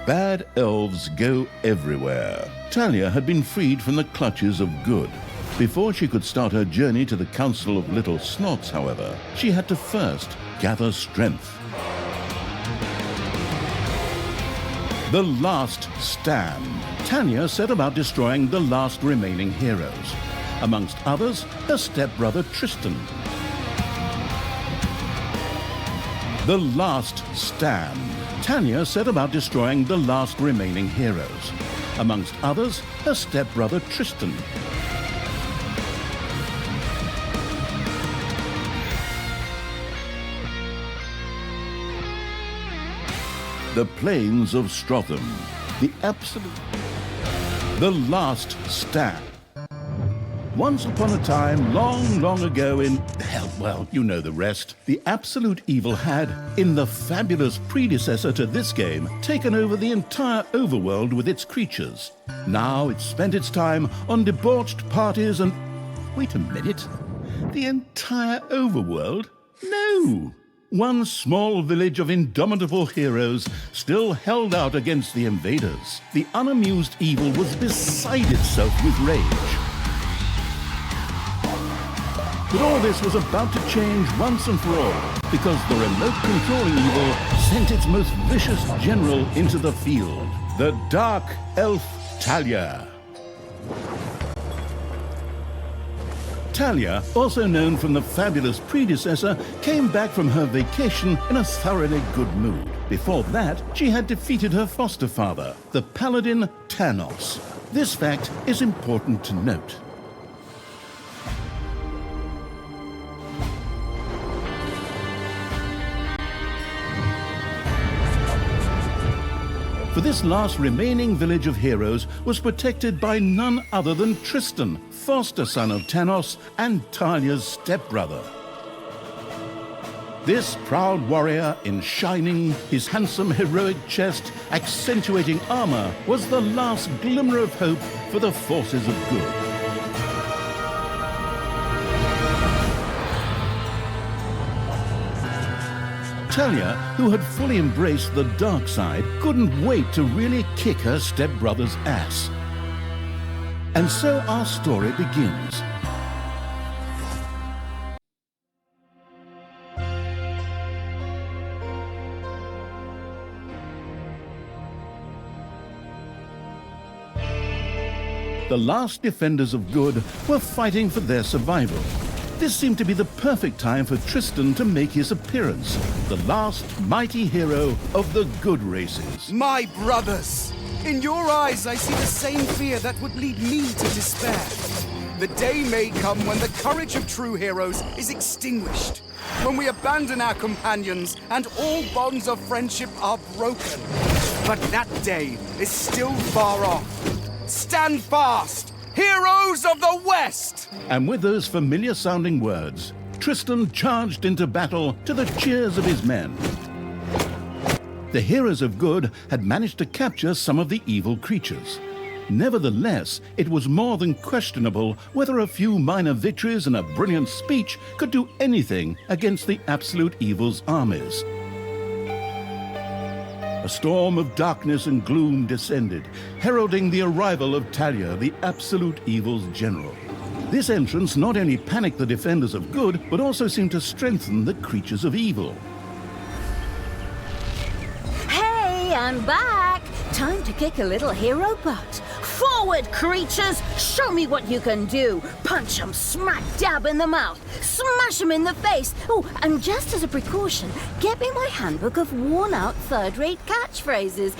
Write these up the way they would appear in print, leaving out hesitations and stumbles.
bad elves go everywhere. Talia had been freed from the clutches of good. Before she could start her journey to the Council of Little Snots, however, she had to first gather strength. The Last Stand. Talia set about destroying the last remaining heroes. Amongst others, her stepbrother Tristan. The Last Stand. Talia set about destroying the last remaining heroes. Amongst others, her stepbrother Tristan. The Plains of Strotham. The Last Stand. Once upon a time, long, long ago in... hell, well, you know the rest. The absolute evil had, in the fabulous predecessor to this game, taken over the entire overworld with its creatures. Now it spent its time on debauched parties and... Wait a minute. The entire overworld? No! One small village of indomitable heroes still held out against the invaders. The unamused evil was beside itself with rage. But all this was about to change once and for all, because the remote controlling evil sent its most vicious general into the field, the Dark Elf Talia. Talia, also known from the fabulous predecessor, came back from her vacation in a thoroughly good mood. Before that, she had defeated her foster father, the paladin Tanos. This fact is important to note. For this last remaining village of heroes was protected by none other than Tristan, foster son of Tanos and Talia's stepbrother. This proud warrior in shining, his handsome heroic chest accentuating armor, was the last glimmer of hope for the forces of good. Talia, who had fully embraced the dark side, couldn't wait to really kick her stepbrother's ass. And so our story begins. The last defenders of good were fighting for their survival. This seemed to be the perfect time for Tristan to make his appearance, the last mighty hero of the good races. My brothers! In your eyes I see the same fear that would lead me to despair. The day may come when the courage of true heroes is extinguished, when we abandon our companions and all bonds of friendship are broken. But that day is still far off. Stand fast! Heroes of the West! And with those familiar-sounding words, Tristan charged into battle to the cheers of his men. The heroes of good had managed to capture some of the evil creatures. Nevertheless, it was more than questionable whether a few minor victories and a brilliant speech could do anything against the absolute evil's armies. A storm of darkness and gloom descended, heralding the arrival of Talia, the absolute evil's general. This entrance not only panicked the defenders of good, but also seemed to strengthen the creatures of evil. Hey, I'm back! Time to kick a little hero butt. Forward, creatures! Show me what you can do! Punch 'em smack dab in the mouth! Smash 'em in the face! Oh, and just as a precaution, get me my handbook of worn-out third-rate catchphrases.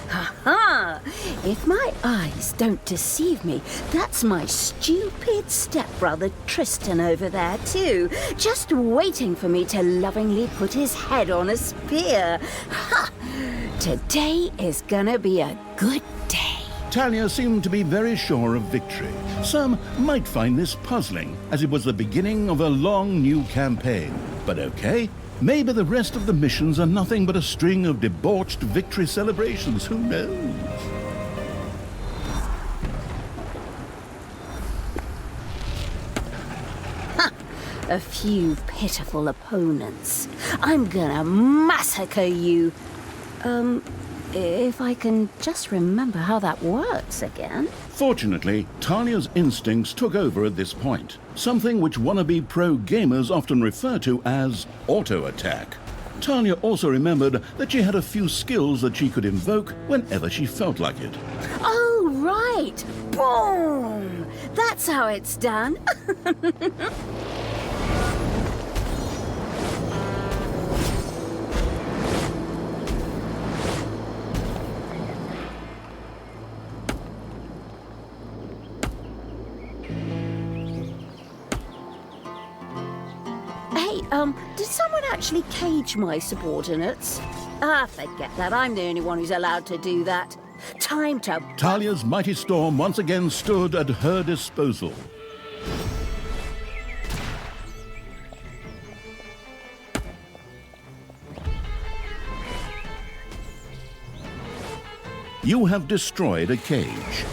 Ha-ha! If my eyes don't deceive me, that's my stupid stepbrother Tristan over there too, just waiting for me to lovingly put his head on a spear. Ha! Today is gonna be a good day. Talia seemed to be very sure of victory. Some might find this puzzling, as it was the beginning of a long new campaign. But okay, maybe the rest of the missions are nothing but a string of debauched victory celebrations, who knows? a few pitiful opponents. I'm gonna massacre you. If I can just remember how that works again. Fortunately, Talia's instincts took over at this point, something which wannabe pro gamers often refer to as auto-attack. Talia also remembered that she had a few skills that she could invoke whenever she felt like it. Oh, right! Boom! That's how it's done. Did someone actually cage my subordinates? Ah, forget that. I'm the only one who's allowed to do that. Time to... Talia's mighty storm once again stood at her disposal. You have destroyed a cage.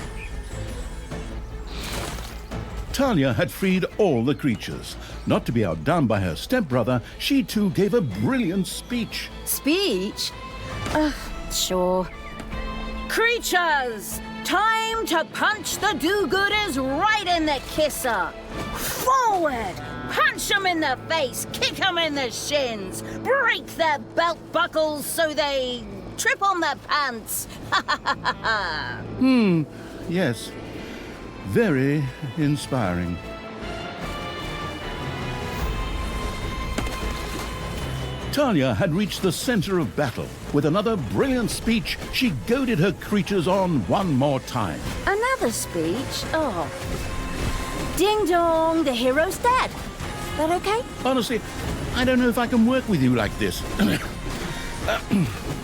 Talia had freed all the creatures. Not to be outdone by her stepbrother, she too gave a brilliant speech. Speech? Sure. Creatures! Time to punch the do-gooders right in the kisser! Forward! Punch them in the face, kick them in the shins, break their belt buckles so they trip on their pants! Yes, very inspiring. Talia had reached the center of battle. With another brilliant speech, she goaded her creatures on one more time. Another speech? Oh. Ding dong, the hero's dead. That okay? Honestly, I don't know if I can work with you like this.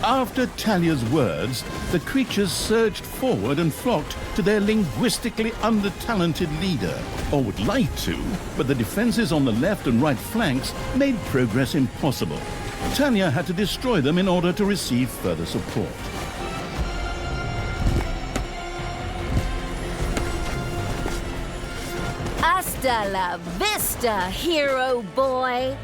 After Talia's words, the creatures surged forward and flocked to their linguistically under-talented leader. Or would like to, but the defenses on the left and right flanks made progress impossible. Talia had to destroy them in order to receive further support. Hasta la vista, hero boy!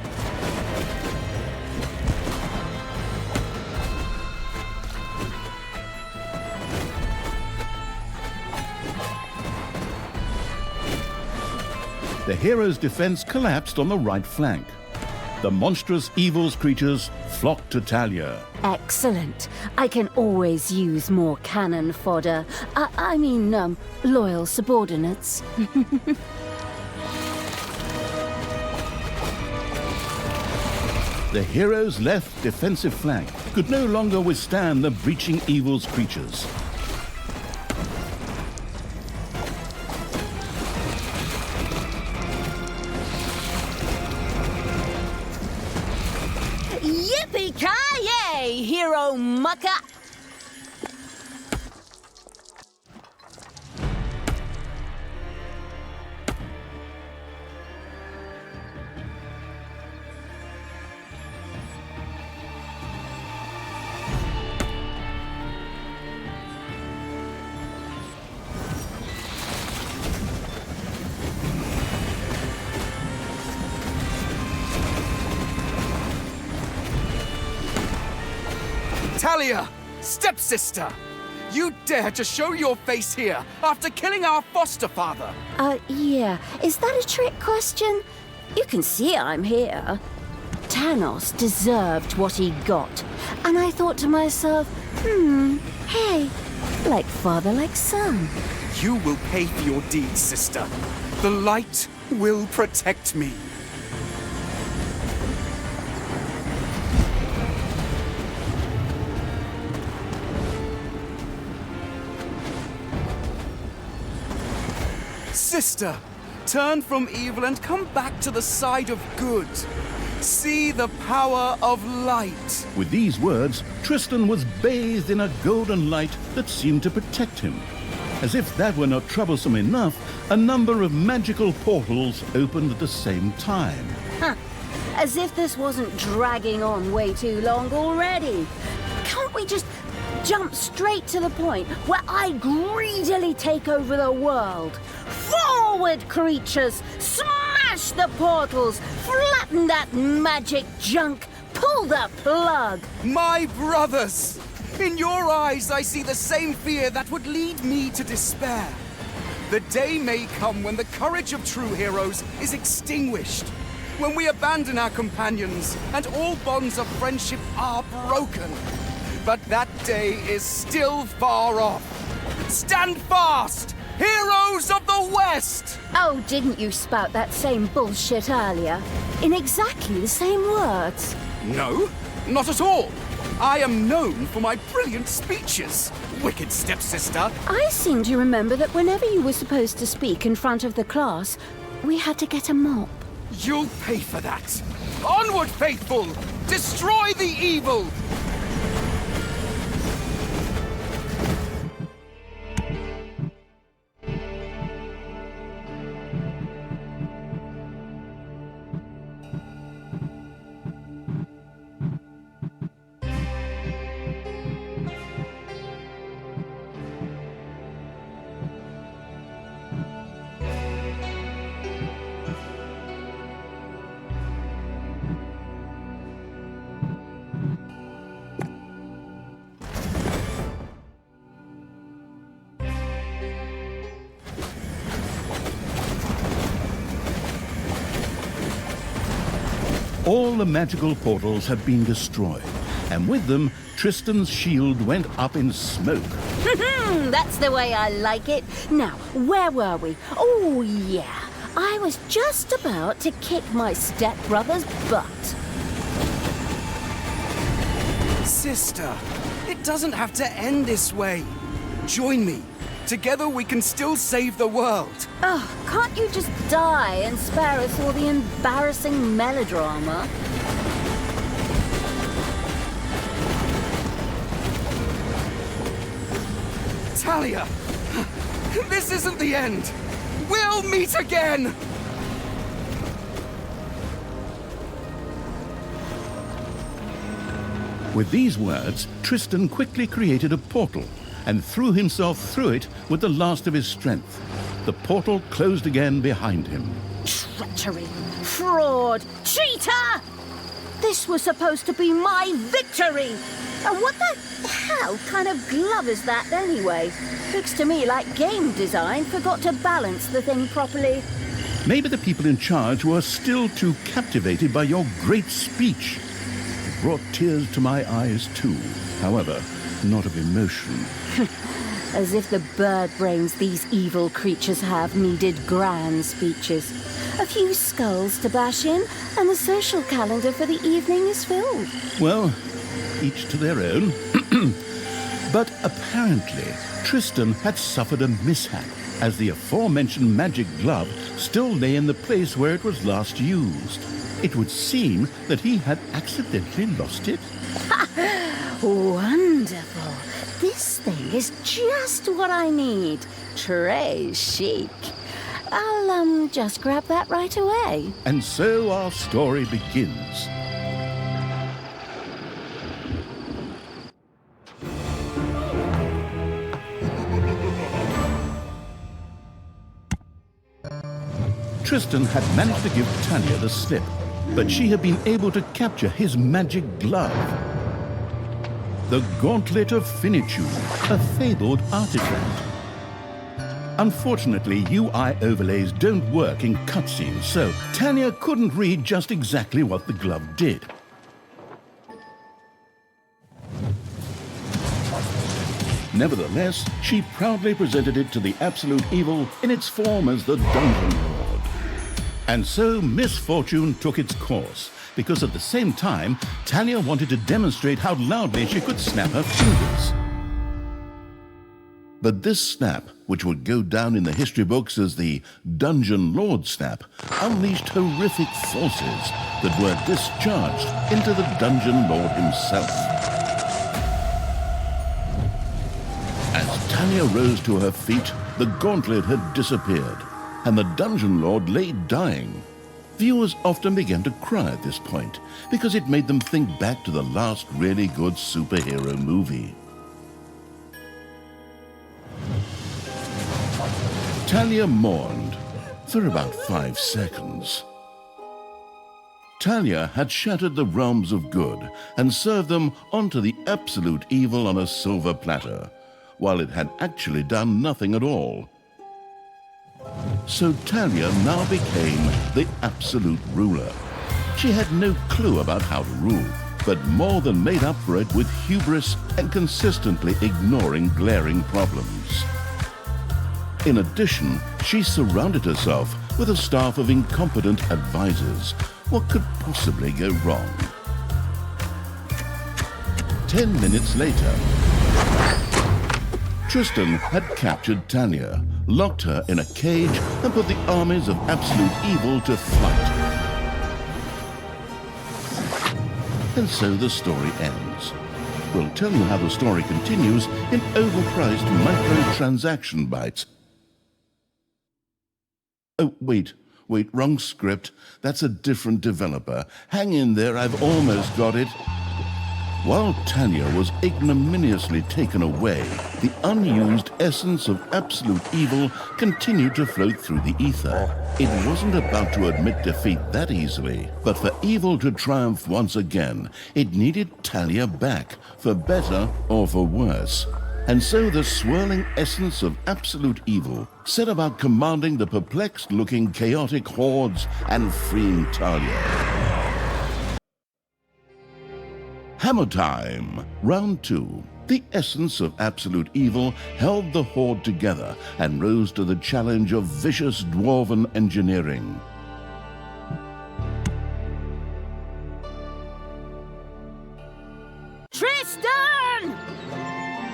The hero's defense collapsed on the right flank. The monstrous evil's creatures flocked to Talia. Excellent. I can always use more cannon fodder. I mean, loyal subordinates. The hero's left defensive flank could no longer withstand the breaching evil's creatures. Yippee-ki-yay, hero mucker! Talia, stepsister! You dare to show your face here after killing our foster father! Yeah. Is that a trick question? You can see I'm here. Thanos deserved what he got. And I thought to myself, hey, like father, like son. You will pay for your deeds, sister. The light will protect me. Sister, turn from evil and come back to the side of good. See the power of light. With these words, Tristan was bathed in a golden light that seemed to protect him. As if that were not troublesome enough, a number of magical portals opened at the same time. Huh. As if this wasn't dragging on way too long already. Can't we just jump straight to the point where I greedily take over the world? Forward, creatures! Smash Smash the portals! Flatten that magic junk! Pull the plug! My brothers! In your eyes, I see the same fear that would lead me to despair. The day may come when the courage of true heroes is extinguished, when we abandon our companions and all bonds of friendship are broken. But that day is still far off. Stand fast, heroes of the West! Oh, didn't you spout that same bullshit earlier? In exactly the same words. No, not at all. I am known for my brilliant speeches, wicked stepsister. I seem to remember that whenever you were supposed to speak in front of the class, we had to get a mop. You'll pay for that. Onward, faithful! Destroy the evil! All the magical portals had been destroyed, and with them, Tristan's shield went up in smoke. That's the way I like it. Now, where were we? Oh, yeah. I was just about to kick my stepbrother's butt. Sister, it doesn't have to end this way. Join me. Together we can still save the world. Oh, can't you just die and spare us all the embarrassing melodrama? Talia, this isn't the end. We'll meet again! With these words, Tristan quickly created a portal and threw himself through it with the last of his strength. The portal closed again behind him. Treachery! Fraud! Cheater! This was supposed to be my victory! And what the hell kind of glove is that anyway? Looks to me like game design forgot to balance the thing properly. Maybe the people in charge were still too captivated by your great speech. It brought tears to my eyes too, however, not of emotion. As if the bird brains these evil creatures have needed grand speeches. A few skulls to bash in, and the social calendar for the evening is filled. Well, each to their own. But apparently, Tristan had suffered a mishap, as the aforementioned magic glove still lay in the place where it was last used. It would seem that he had accidentally lost it. Wonderful. This thing is just what I need. Très chic. I'll, just grab that right away. And so our story begins. Tristan had managed to give Tanya the slip, but she had been able to capture his magic glove. The Gauntlet of Finitude, a fabled artifact. Unfortunately, UI overlays don't work in cutscenes, so Tanya couldn't read just exactly what the glove did. Nevertheless, she proudly presented it to the Absolute Evil in its form as the Dungeon Lord. And so misfortune took its course, because at the same time, Talia wanted to demonstrate how loudly she could snap her fingers. But this snap, which would go down in the history books as the Dungeon Lord snap, unleashed horrific forces that were discharged into the Dungeon Lord himself. As Tanya rose to her feet, the gauntlet had disappeared, and the Dungeon Lord lay dying. Viewers often began to cry at this point, because it made them think back to the last really good superhero movie. Talia mourned, for about 5 seconds. Talia had shattered the realms of good and served them onto the absolute evil on a silver platter, while it had actually done nothing at all. So Talia now became the absolute ruler. She had no clue about how to rule, but more than made up for it with hubris and consistently ignoring glaring problems. In addition, she surrounded herself with a staff of incompetent advisors. What could possibly go wrong? 10 minutes later, Tristan had captured Talia, locked her in a cage, and put the armies of absolute evil to flight. And so the story ends. We'll tell you how the story continues in overpriced microtransaction bites. Oh, wait, wrong script. That's a different developer. Hang in there, I've almost got it. While Talia was ignominiously taken away, the unused essence of absolute evil continued to float through the ether. It wasn't about to admit defeat that easily, but for evil to triumph once again, it needed Talia back, for better or for worse. And so the swirling essence of absolute evil set about commanding the perplexed-looking chaotic hordes and freeing Talia. Hammer time! Round 2. The essence of absolute evil held the horde together and rose to the challenge of vicious dwarven engineering. Tristan!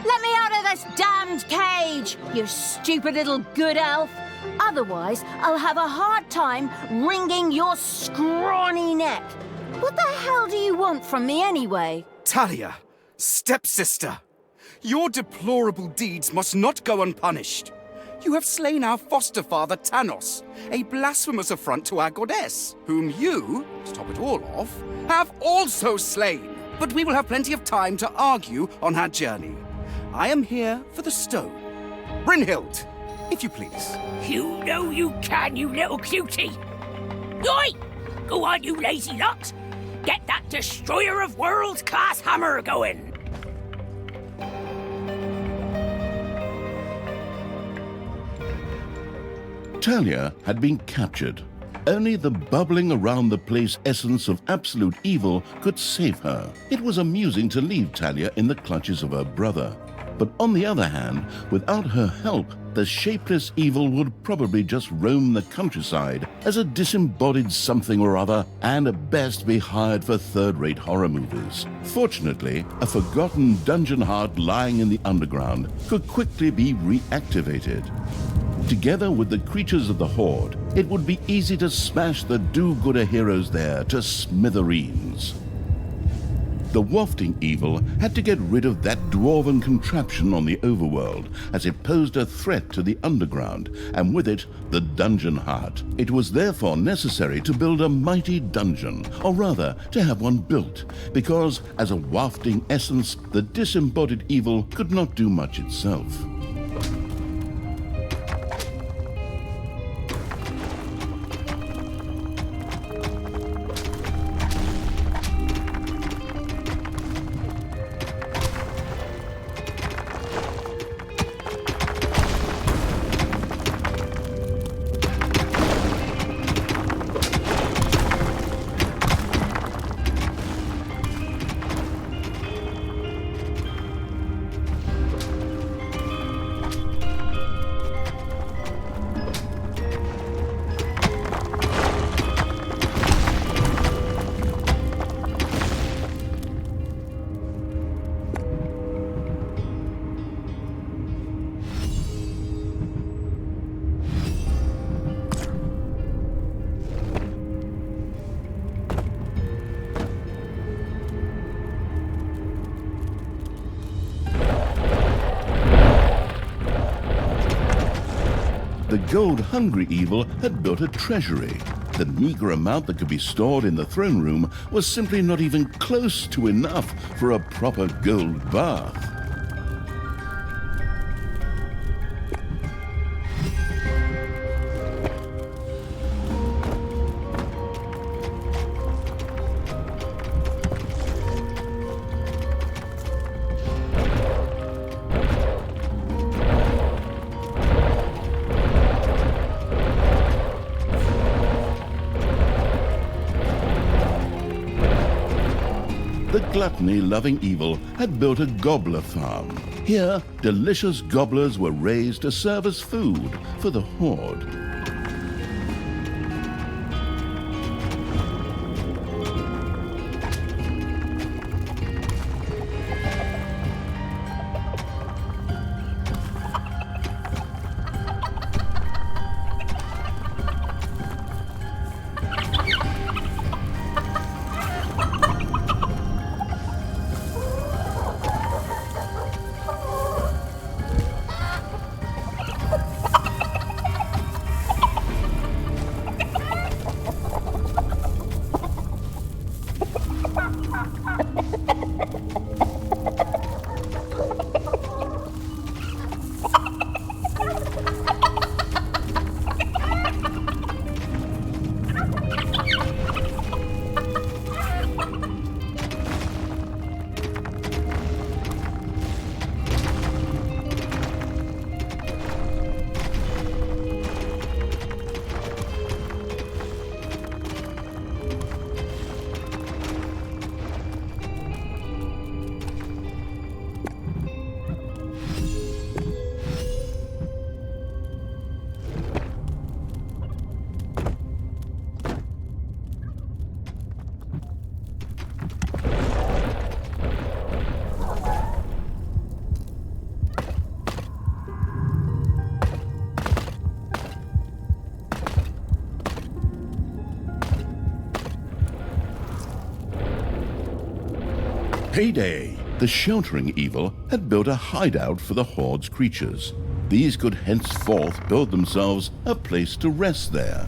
Let me out of this damned cage, you stupid little good elf. Otherwise, I'll have a hard time wringing your scrawny neck. What the hell do you want from me anyway? Talia, stepsister, your deplorable deeds must not go unpunished. You have slain our foster father Thanos, a blasphemous affront to our goddess, whom you, to top it all off, have also slain. But we will have plenty of time to argue on our journey. I am here for the stone. Brynhild, if you please. You know you can, you little cutie. Oi! Go on, you lazy lot. Get that destroyer of worlds class hammer going. Talia had been captured. Only the bubbling around the place essence of absolute evil could save her. It was amusing to leave Talia in the clutches of her brother. But on the other hand, without her help, the shapeless evil would probably just roam the countryside as a disembodied something or other, and at best be hired for third-rate horror movies. Fortunately, a forgotten dungeon heart lying in the underground could quickly be reactivated. Together with the creatures of the Horde, it would be easy to smash the do-gooder heroes there to smithereens. The wafting evil had to get rid of that dwarven contraption on the overworld, as it posed a threat to the underground, and with it, the dungeon heart. It was therefore necessary to build a mighty dungeon, or rather, to have one built, because as a wafting essence, the disembodied evil could not do much itself. The gold-hungry evil had built a treasury. The meager amount that could be stored in the throne room was simply not even close to enough for a proper gold bath. the gluttony-loving evil had built a gobbler farm. Here, delicious gobblers were raised to serve as food for the horde. Payday! The sheltering evil had built a hideout for the horde's creatures. These could henceforth build themselves a place to rest there.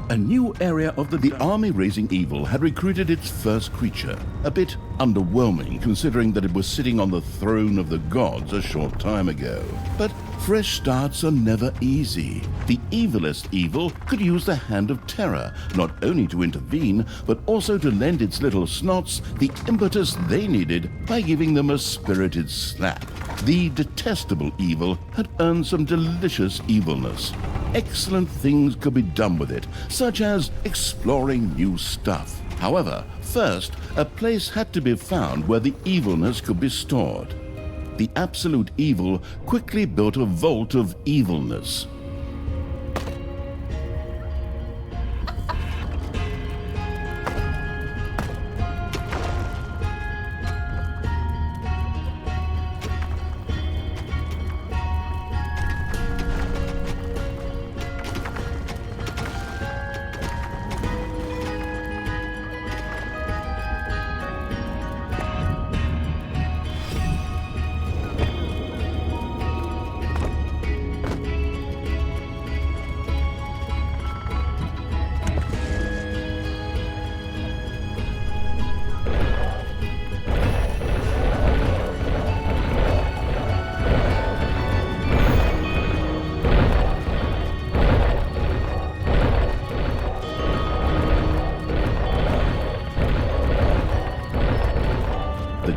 A new area of the army-raising evil had recruited its first creature. A bit underwhelming, considering that it was sitting on the throne of the gods a short time ago. But fresh starts are never easy. The evilest evil could use the hand of terror, not only to intervene, but also to lend its little snots the impetus they needed by giving them a spirited slap. The detestable evil had earned some delicious evilness. Excellent things could be done with it, such as exploring new stuff. However, first, a place had to be found where the evilness could be stored. The absolute evil quickly built a vault of evilness.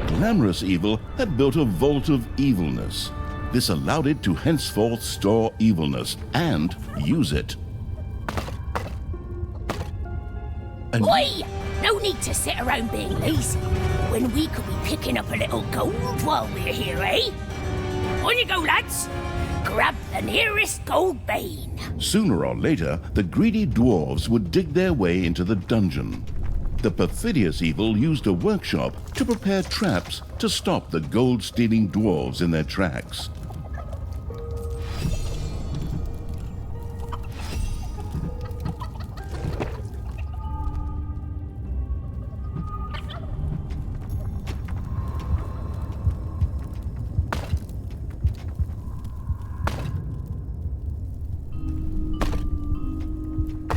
Glamorous evil had built a vault of evilness. This allowed it to henceforth store evilness and use it. Oi! No need to sit around being lazy when we could be picking up a little gold while we're here, eh? On you go, lads! Grab the nearest gold vein. Sooner or later, the greedy dwarves would dig their way into the dungeon. The perfidious evil used a workshop to prepare traps to stop the gold-stealing dwarves in their tracks.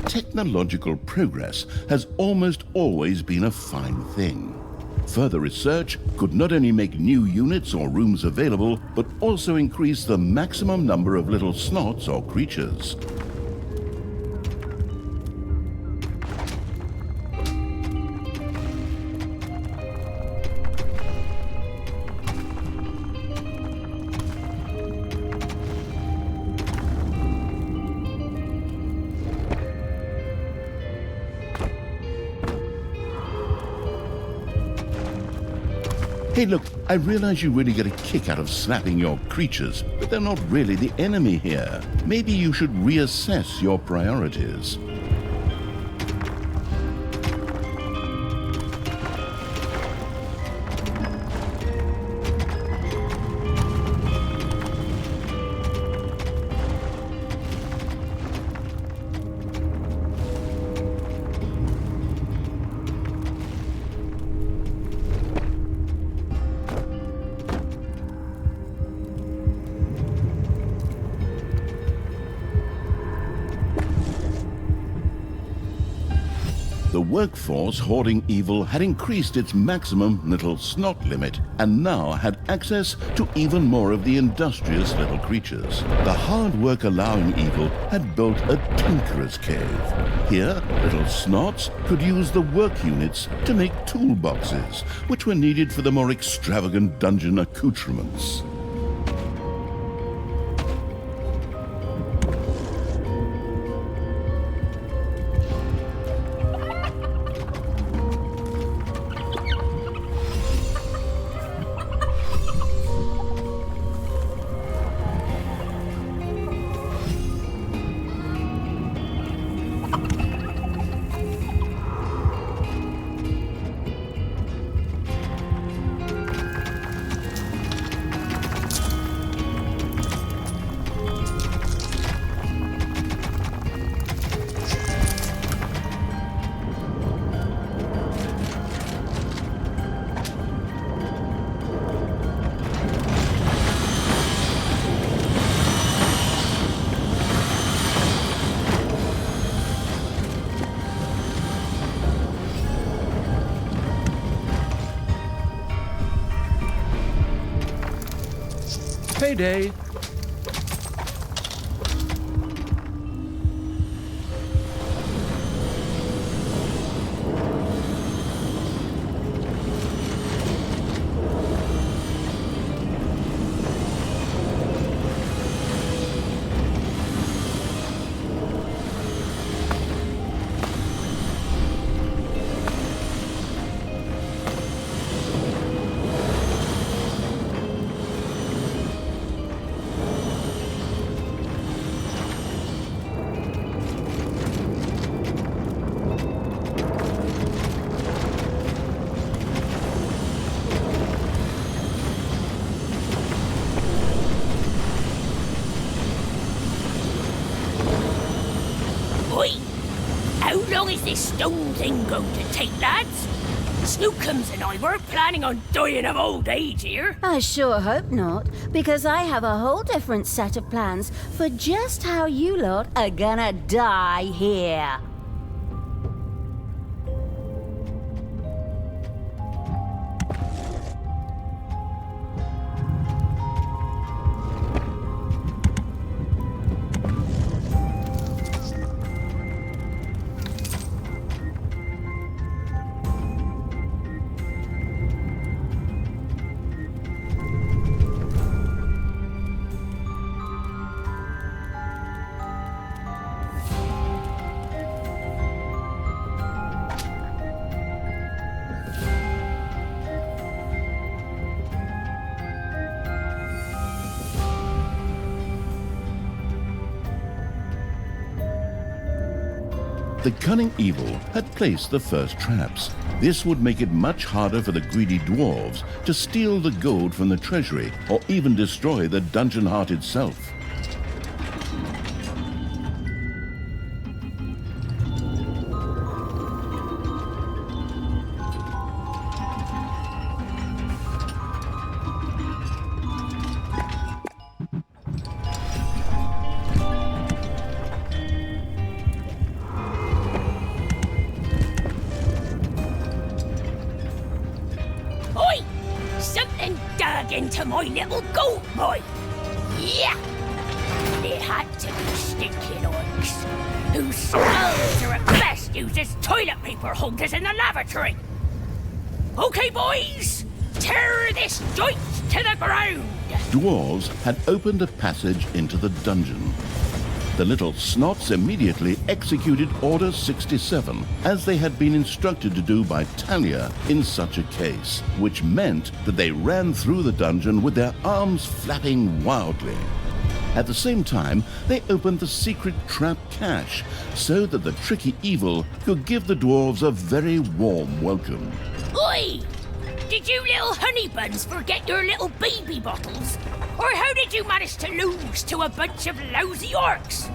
Technological progress has almost always been a fine thing. Further research could not only make new units or rooms available, but also increase the maximum number of little snots or creatures. Hey, look, I realize you really get a kick out of slapping your creatures, but they're not really the enemy here. Maybe you should reassess your priorities. The workforce hoarding evil had increased its maximum little snot limit and now had access to even more of the industrious little creatures. The hard work allowing evil had built a tinkerer's cave. Here, little snots could use the work units to make toolboxes, which were needed for the more extravagant dungeon accoutrements. Payday! Oi! How long is this stone thing going to take, lads? Snookums and I weren't planning on dying of old age here. I sure hope not, because I have a whole different set of plans for just how you lot are gonna die here. The cunning evil had placed the first traps. This would make it much harder for the greedy dwarves to steal the gold from the treasury or even destroy the dungeon heart itself. Oi! Something dug into my little gold mine. Yeah! It had to be stinking orcs, whose skulls are at best used as toilet paper holders in the lavatory. Okay, boys! Tear this joint to the ground! Dwarves had opened a passage into the dungeon. The little snots immediately executed Order 67, as they had been instructed to do by Talia in such a case, which meant that they ran through the dungeon with their arms flapping wildly. At the same time, they opened the secret trap cache so that the tricky evil could give the dwarves a very warm welcome. Oi! Did you little honey buns forget your little baby bottles? Or how did you manage to lose to a bunch of lousy orcs?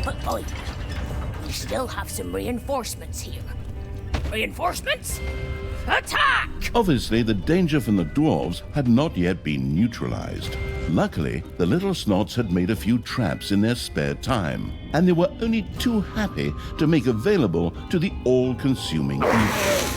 But oi, we still have some reinforcements here. Reinforcements? Attack! Obviously, the danger from the dwarves had not yet been neutralized. Luckily, the little snots had made a few traps in their spare time, and they were only too happy to make available to the all-consuming evil.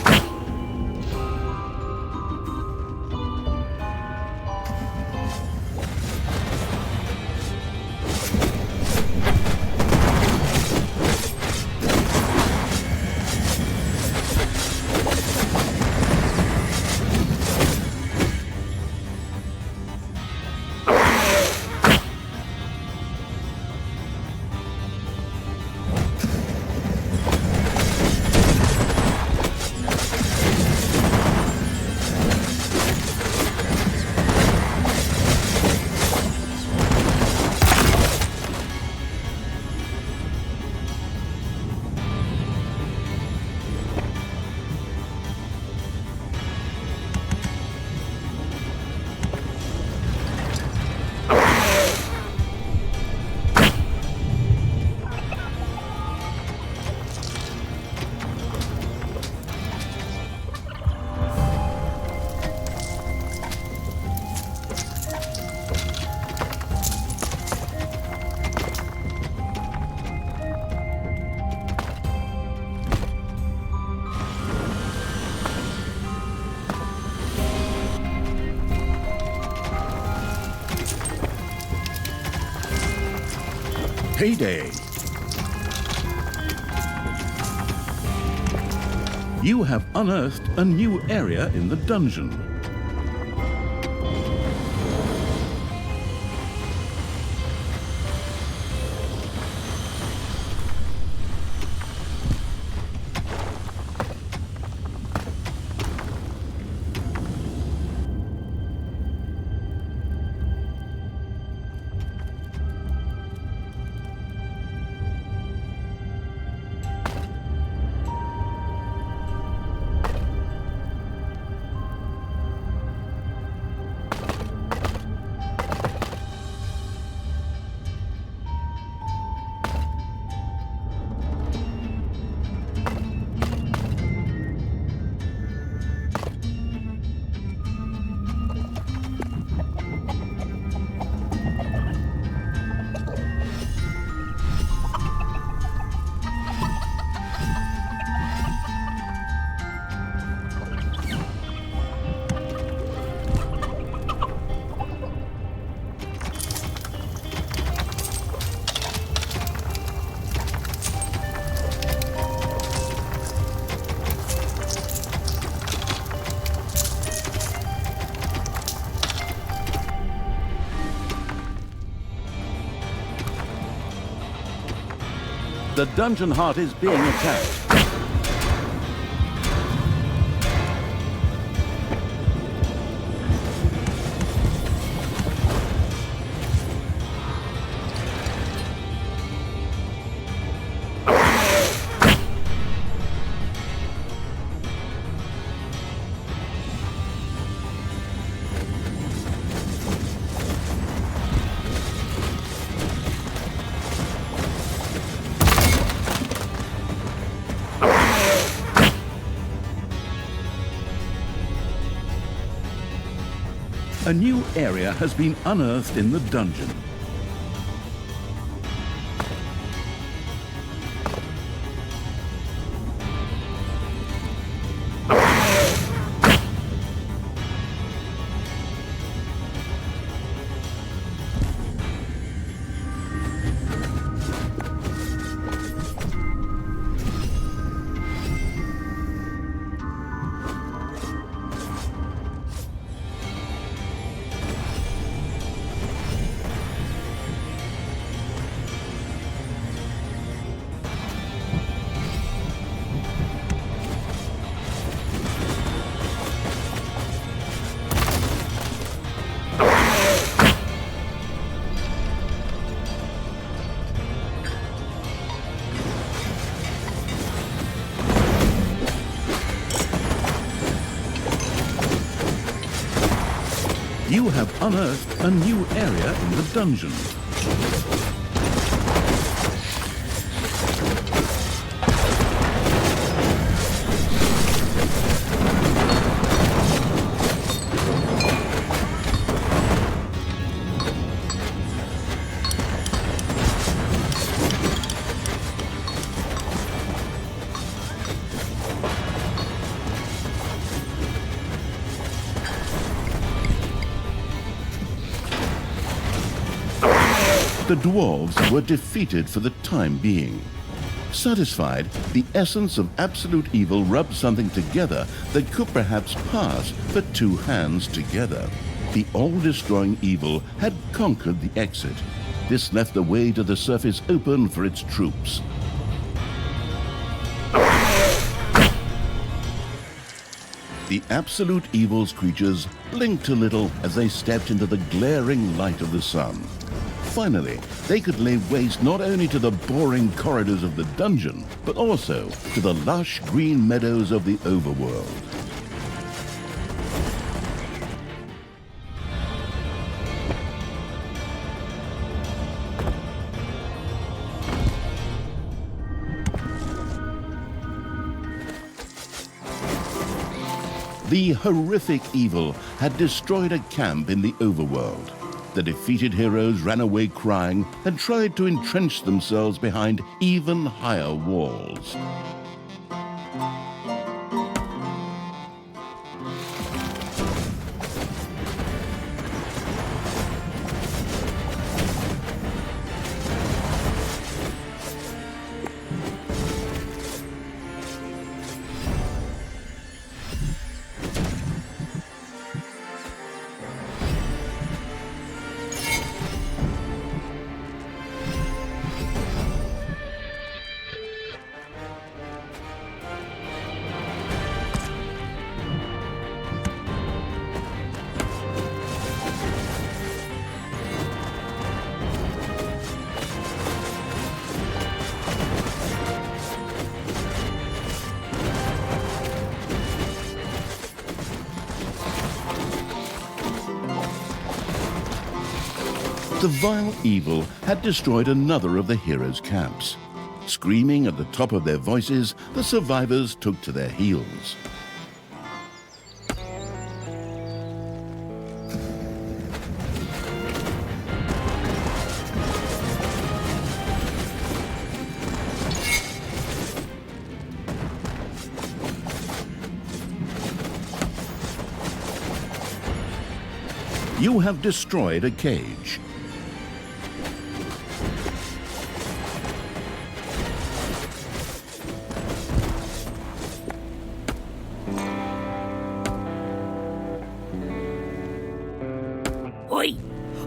Payday! You have unearthed a new area in the dungeon. The dungeon heart is being attacked. A new area has been unearthed in the dungeon. You have unearthed a new area in the dungeon. The dwarves were defeated for the time being. Satisfied, the essence of absolute evil rubbed something together that could perhaps pass for two hands together. The all-destroying evil had conquered the exit. This left the way to the surface open for its troops. The absolute evil's creatures blinked a little as they stepped into the glaring light of the sun. Finally, they could lay waste not only to the boring corridors of the dungeon, but also to the lush green meadows of the overworld. The horrific evil had destroyed a camp in the overworld. The defeated heroes ran away crying and tried to entrench themselves behind even higher walls. The vile evil had destroyed another of the heroes' camps. Screaming at the top of their voices, the survivors took to their heels. You have destroyed a cage.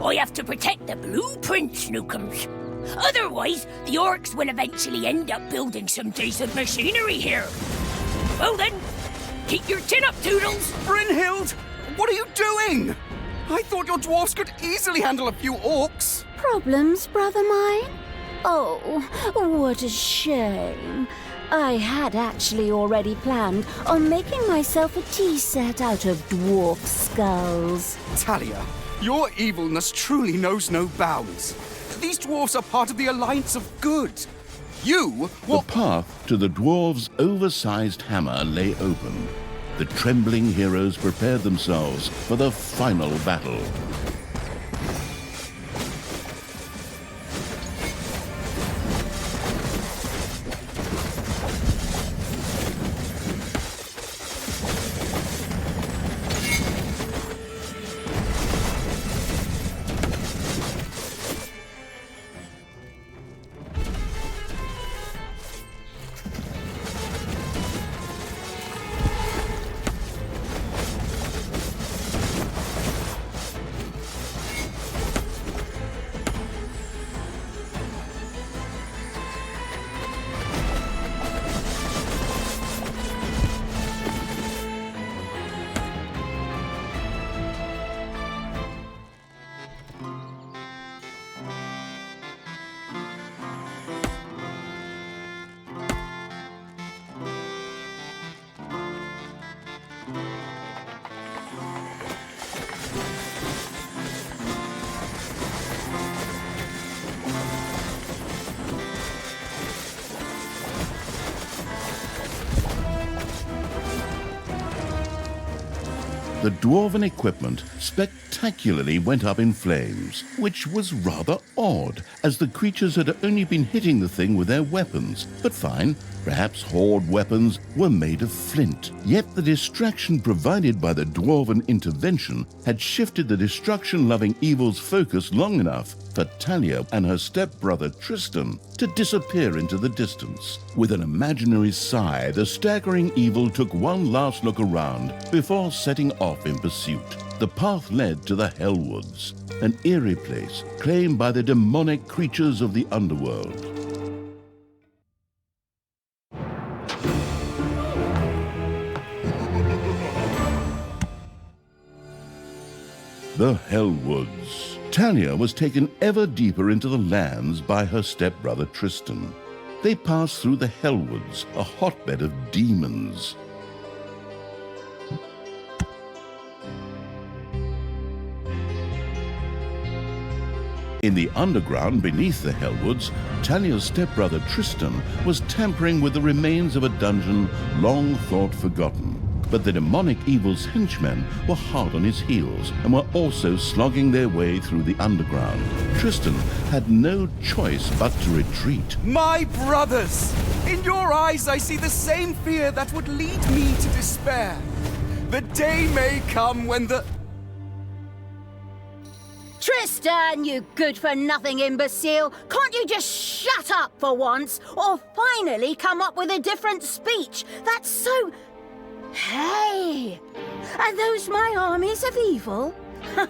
I have to protect the blueprint, Snookums. Otherwise, the orcs will eventually end up building some decent machinery here. Well then, keep your chin up, Toodles. Brynhild, what are you doing? I thought your dwarfs could easily handle a few orcs. Problems, brother mine? Oh, what a shame. I had actually already planned on making myself a tea set out of dwarf skulls. Talia, your evilness truly knows no bounds. These dwarfs are part of the Alliance of Good. You will... The path to the dwarves' oversized hammer lay open. The trembling heroes prepared themselves for the final battle. the dwarven equipment spectacularly went up in flames, which was rather odd, as the creatures had only been hitting the thing with their weapons. But fine, perhaps Horde weapons were made of flint. Yet the distraction provided by the dwarven intervention had shifted the destruction-loving evil's focus long enough for Talia and her stepbrother Tristan to disappear into the distance. With an imaginary sigh, the staggering evil took one last look around before setting off in pursuit. The path led to the Hellwoods, an eerie place claimed by the demonic creatures of the underworld. The Hellwoods. Talia was taken ever deeper into the lands by her stepbrother Tristan. They passed through the Hellwoods, a hotbed of demons. In the underground beneath the Hellwoods, Talia's stepbrother Tristan was tampering with the remains of a dungeon long thought forgotten. But the demonic evil's henchmen were hard on his heels and were also slogging their way through the underground. Tristan had no choice but to retreat. My brothers! In your eyes I see the same fear that would lead me to despair. The day may come when the... Tristan, you good-for-nothing imbecile! Can't you just shut up for once? Or finally come up with a different speech? That's so... Hey! Are those my armies of evil? Here!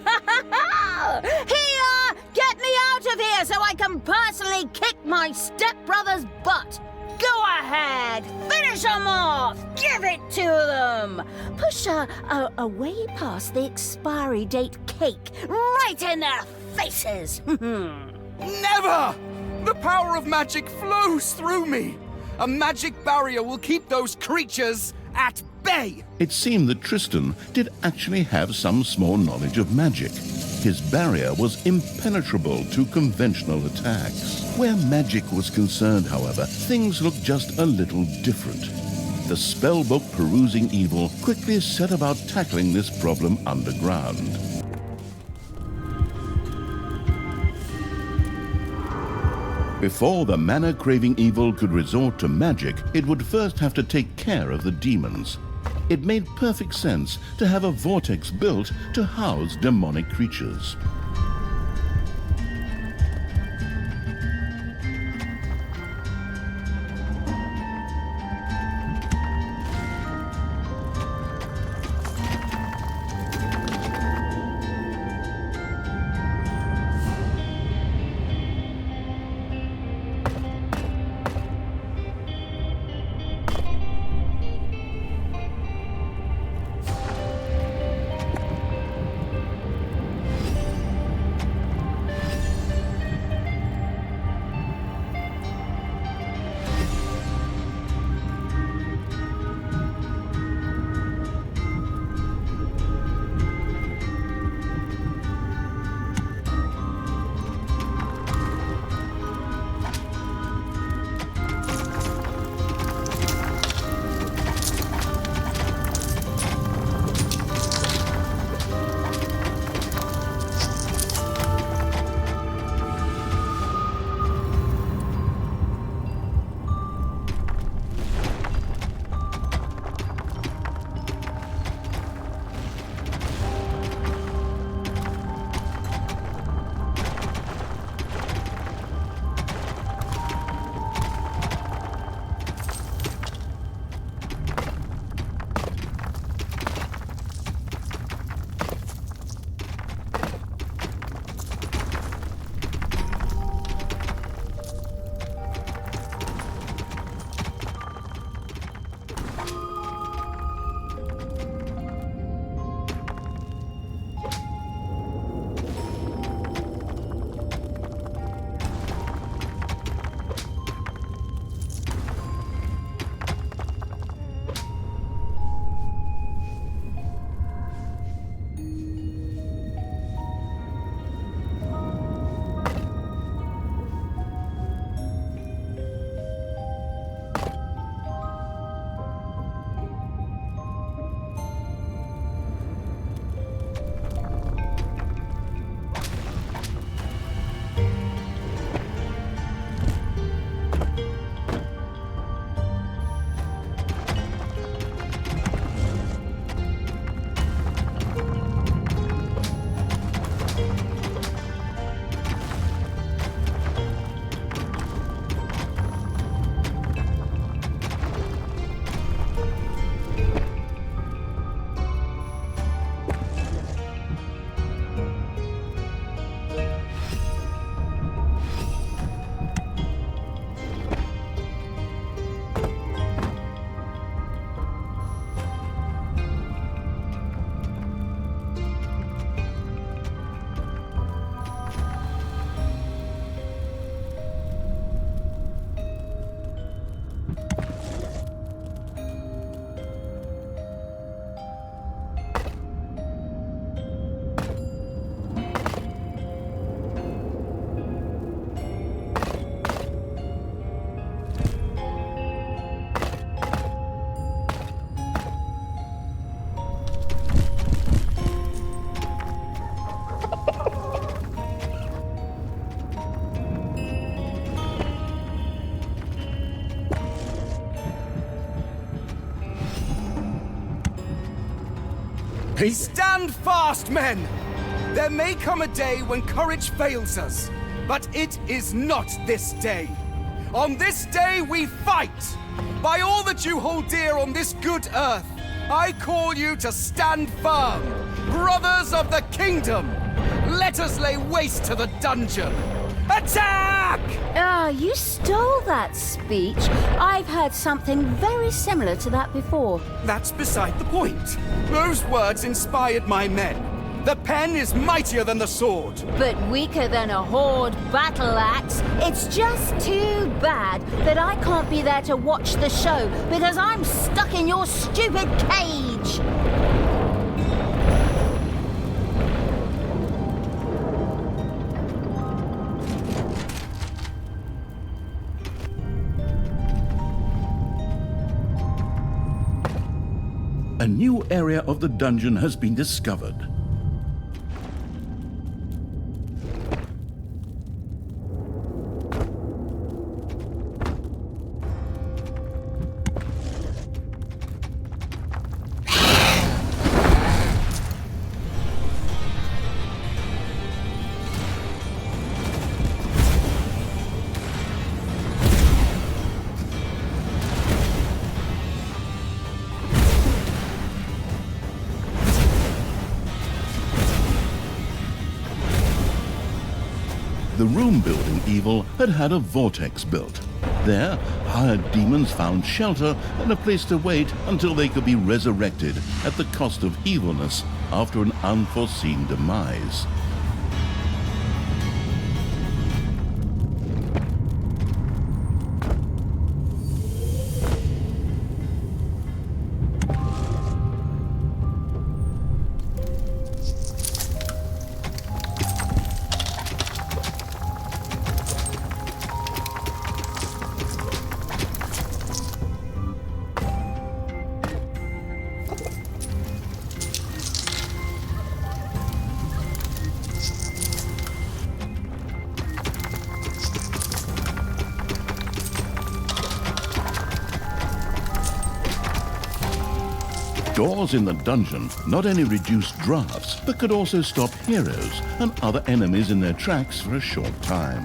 Get me out of here so I can personally kick my stepbrother's butt! Go ahead! Finish them off! Give it to them! Push away past the expiry date cake, right in their faces! Never! The power of magic flows through me! A magic barrier will keep those creatures at bay! It seemed that Tristan did actually have some small knowledge of magic. His barrier was impenetrable to conventional attacks. Where magic was concerned, however, things looked just a little different. The spellbook perusing evil quickly set about tackling this problem underground. Before the mana-craving evil could resort to magic, it would first have to take care of the demons. It made perfect sense to have a vortex built to house demonic creatures. repeat? Stand fast, men! There may come a day when courage fails us, but it is not this day. On this day we fight! By all that you hold dear on this good earth, I call you to stand firm! Brothers of the kingdom! Let us lay waste to the dungeon! Attack! Ah, you stole that speech. I've heard something very similar to that before. That's beside the point. Those words inspired my men. The pen is mightier than the sword. But weaker than a horde battle axe. It's just too bad that I can't be there to watch the show because I'm stuck in your stupid cage. A new area of the dungeon has been discovered. The room-building evil had had a vortex built. There, hired demons found shelter and a place to wait until they could be resurrected at the cost of evilness after an unforeseen demise. Doors in the dungeon not only reduced drafts, but could also stop heroes and other enemies in their tracks for a short time.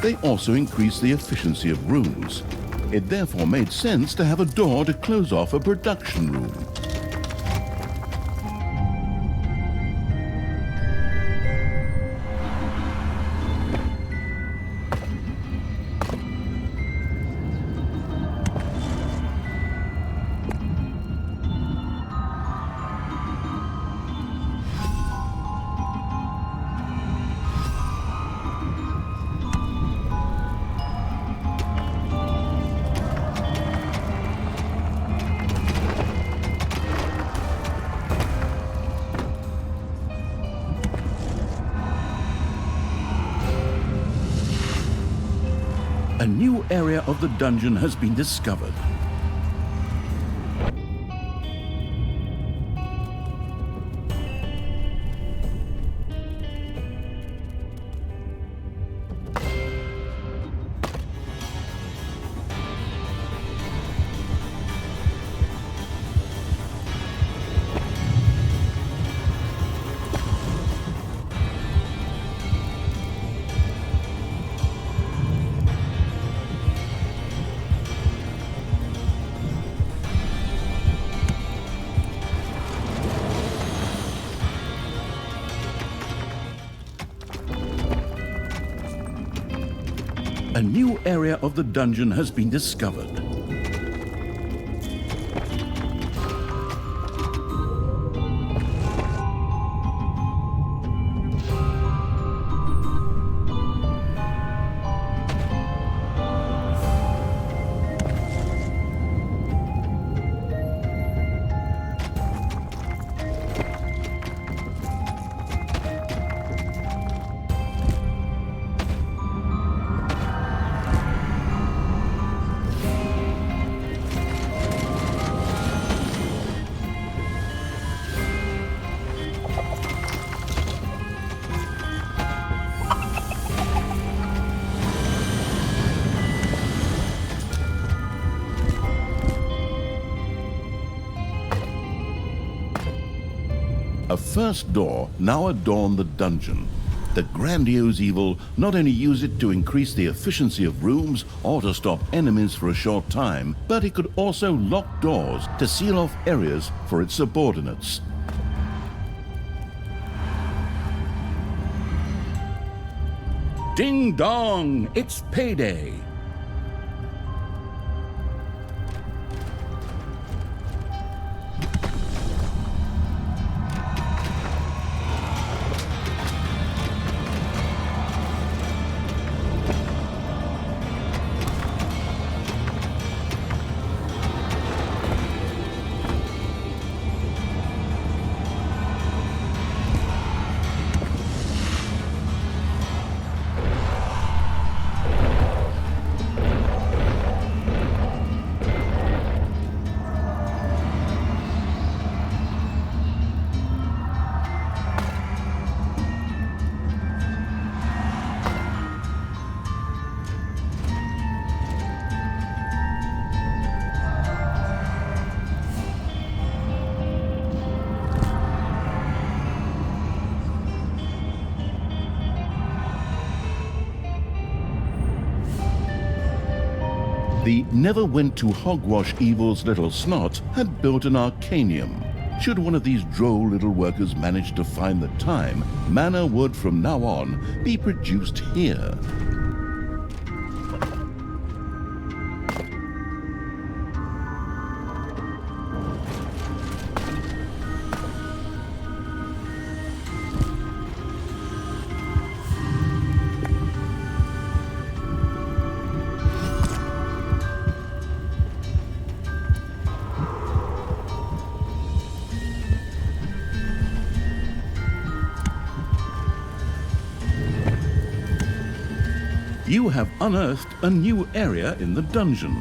They also increased the efficiency of rooms. It therefore made sense to have a door to close off a production room. A new area of the dungeon has been discovered. A new area of the dungeon has been discovered. A first door now adorned the dungeon. The grandiose evil not only used it to increase the efficiency of rooms or to stop enemies for a short time, but it could also lock doors to seal off areas for its subordinates. Ding dong, it's payday. The never-went-to-hogwash evil's little snot had built an arcanium. Should one of these droll little workers manage to find the time, mana would from now on be produced here. You have unearthed a new area in the dungeon.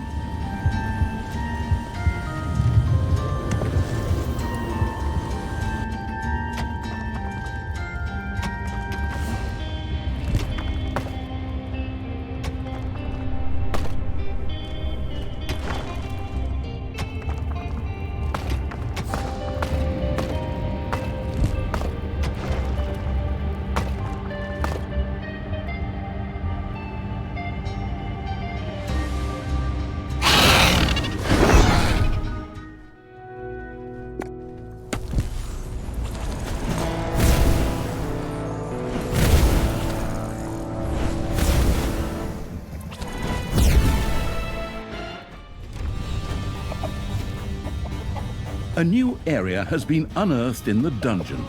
A new area has been unearthed in the dungeon.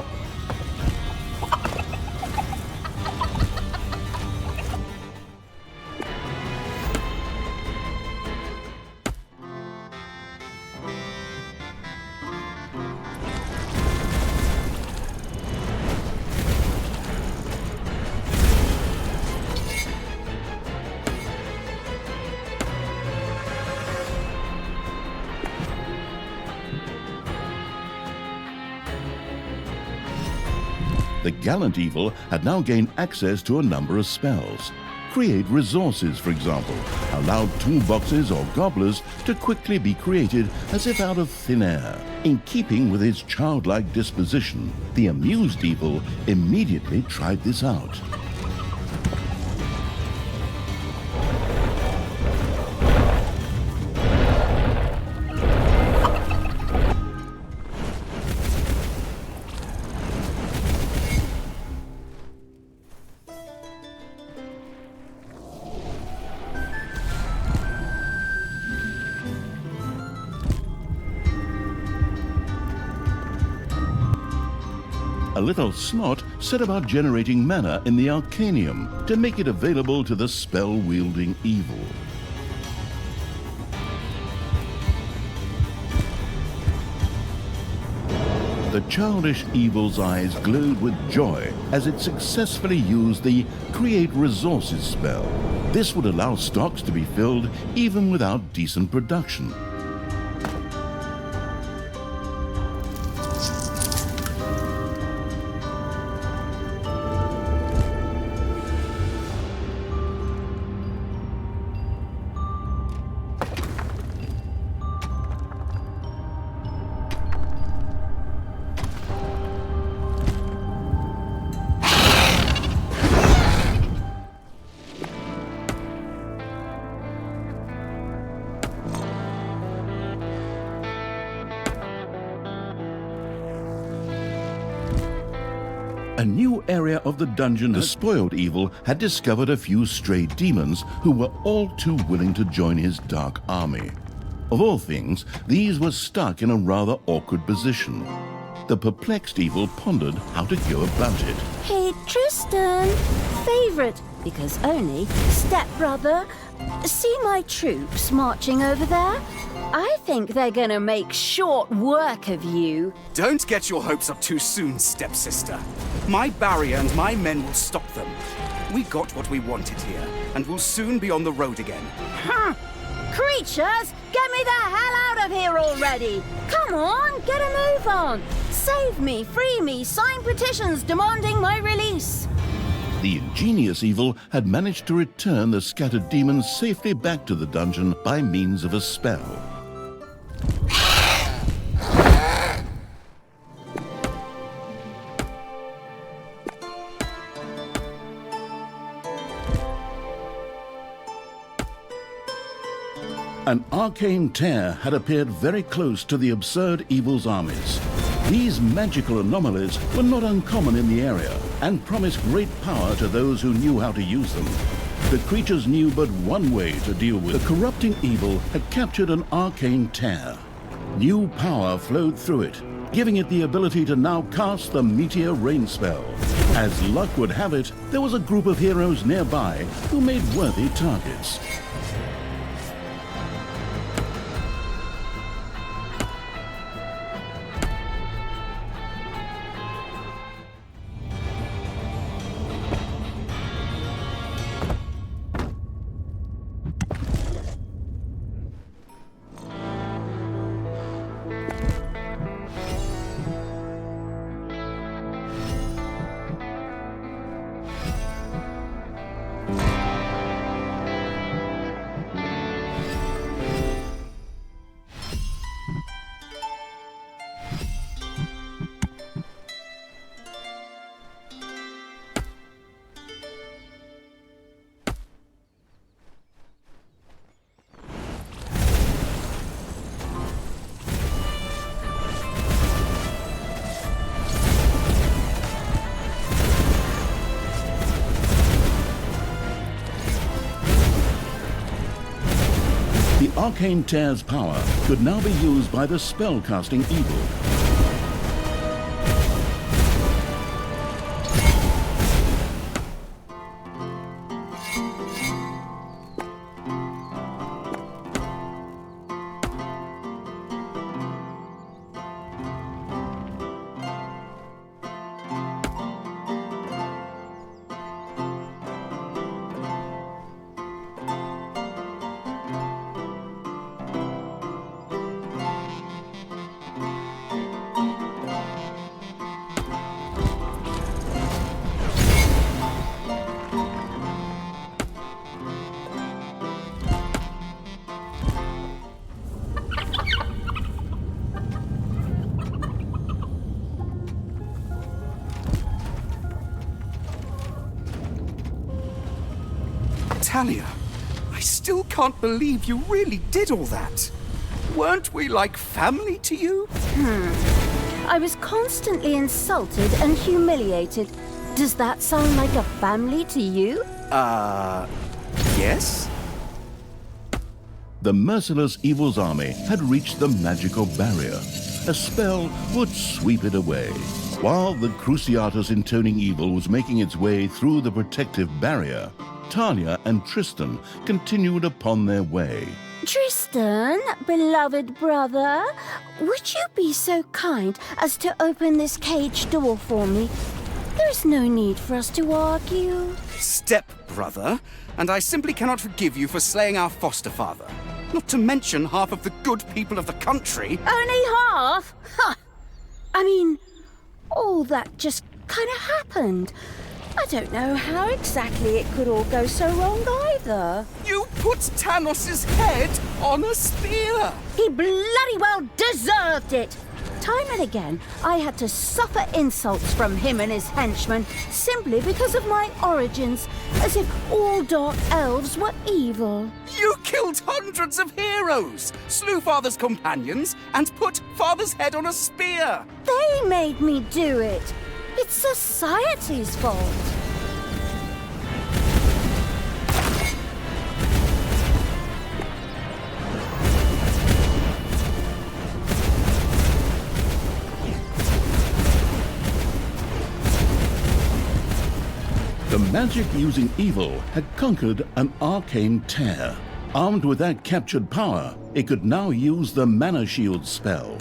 The gallant evil had now gained access to a number of spells. Create resources, for example, allowed toolboxes or gobblers to quickly be created as if out of thin air. In keeping with his childlike disposition, the amused evil immediately tried this out. A little snot set about generating mana in the Arcanium to make it available to the spell-wielding evil. The childish evil's eyes glowed with joy as it successfully used the Create Resources spell. This would allow stocks to be filled even without decent production. A new area of the dungeon, the spoiled evil had discovered a few stray demons who were all too willing to join his dark army. Of all things, these were stuck in a rather awkward position. The perplexed evil pondered how to go about it. Hey, Tristan, favorite, because only, stepbrother, see my troops marching over there? I think they're gonna make short work of you. Don't get your hopes up too soon, stepsister. My barrier and my men will stop them. We got what we wanted here, and we'll soon be on the road again. Creatures, get me the hell out of here already! Come on, get a move on! Save me, free me, sign petitions demanding my release! The ingenious evil had managed to return the scattered demons safely back to the dungeon by means of a spell. An arcane tear had appeared very close to the absurd evil's armies. These magical anomalies were not uncommon in the area and promised great power to those who knew how to use them. The creatures knew but one way to deal with. The corrupting evil had captured an arcane tear. New power flowed through it, giving it the ability to now cast the meteor rain spell. As luck would have it, there was a group of heroes nearby who made worthy targets. The arcane tear's power could now be used by the spell-casting evil. Talia, I still can't believe you really did all that. Weren't we like family to you? I was constantly insulted and humiliated. Does that sound like a family to you? Yes? The merciless evil's army had reached the magical barrier. A spell would sweep it away. While the Cruciatus intoning evil was making its way through the protective barrier, Talia and Tristan continued upon their way. Tristan, beloved brother, would you be so kind as to open this cage door for me? There's no need for us to argue. Step-brother, and I simply cannot forgive you for slaying our foster father. Not to mention half of the good people of the country. Only half? Ha! I mean, all that just kind of happened. I don't know how exactly it could all go so wrong either. You put Tanos' head on a spear! He bloody well deserved it! Time and again, I had to suffer insults from him and his henchmen simply because of my origins, as if all dark elves were evil. You killed hundreds of heroes, slew Father's companions, and put Father's head on a spear! They made me do it. It's society's fault. The magic using evil had conquered an arcane tear. Armed with that captured power, it could now use the Mana Shield spell.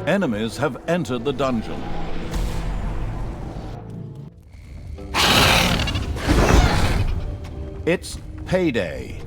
Enemies have entered the dungeon. It's payday.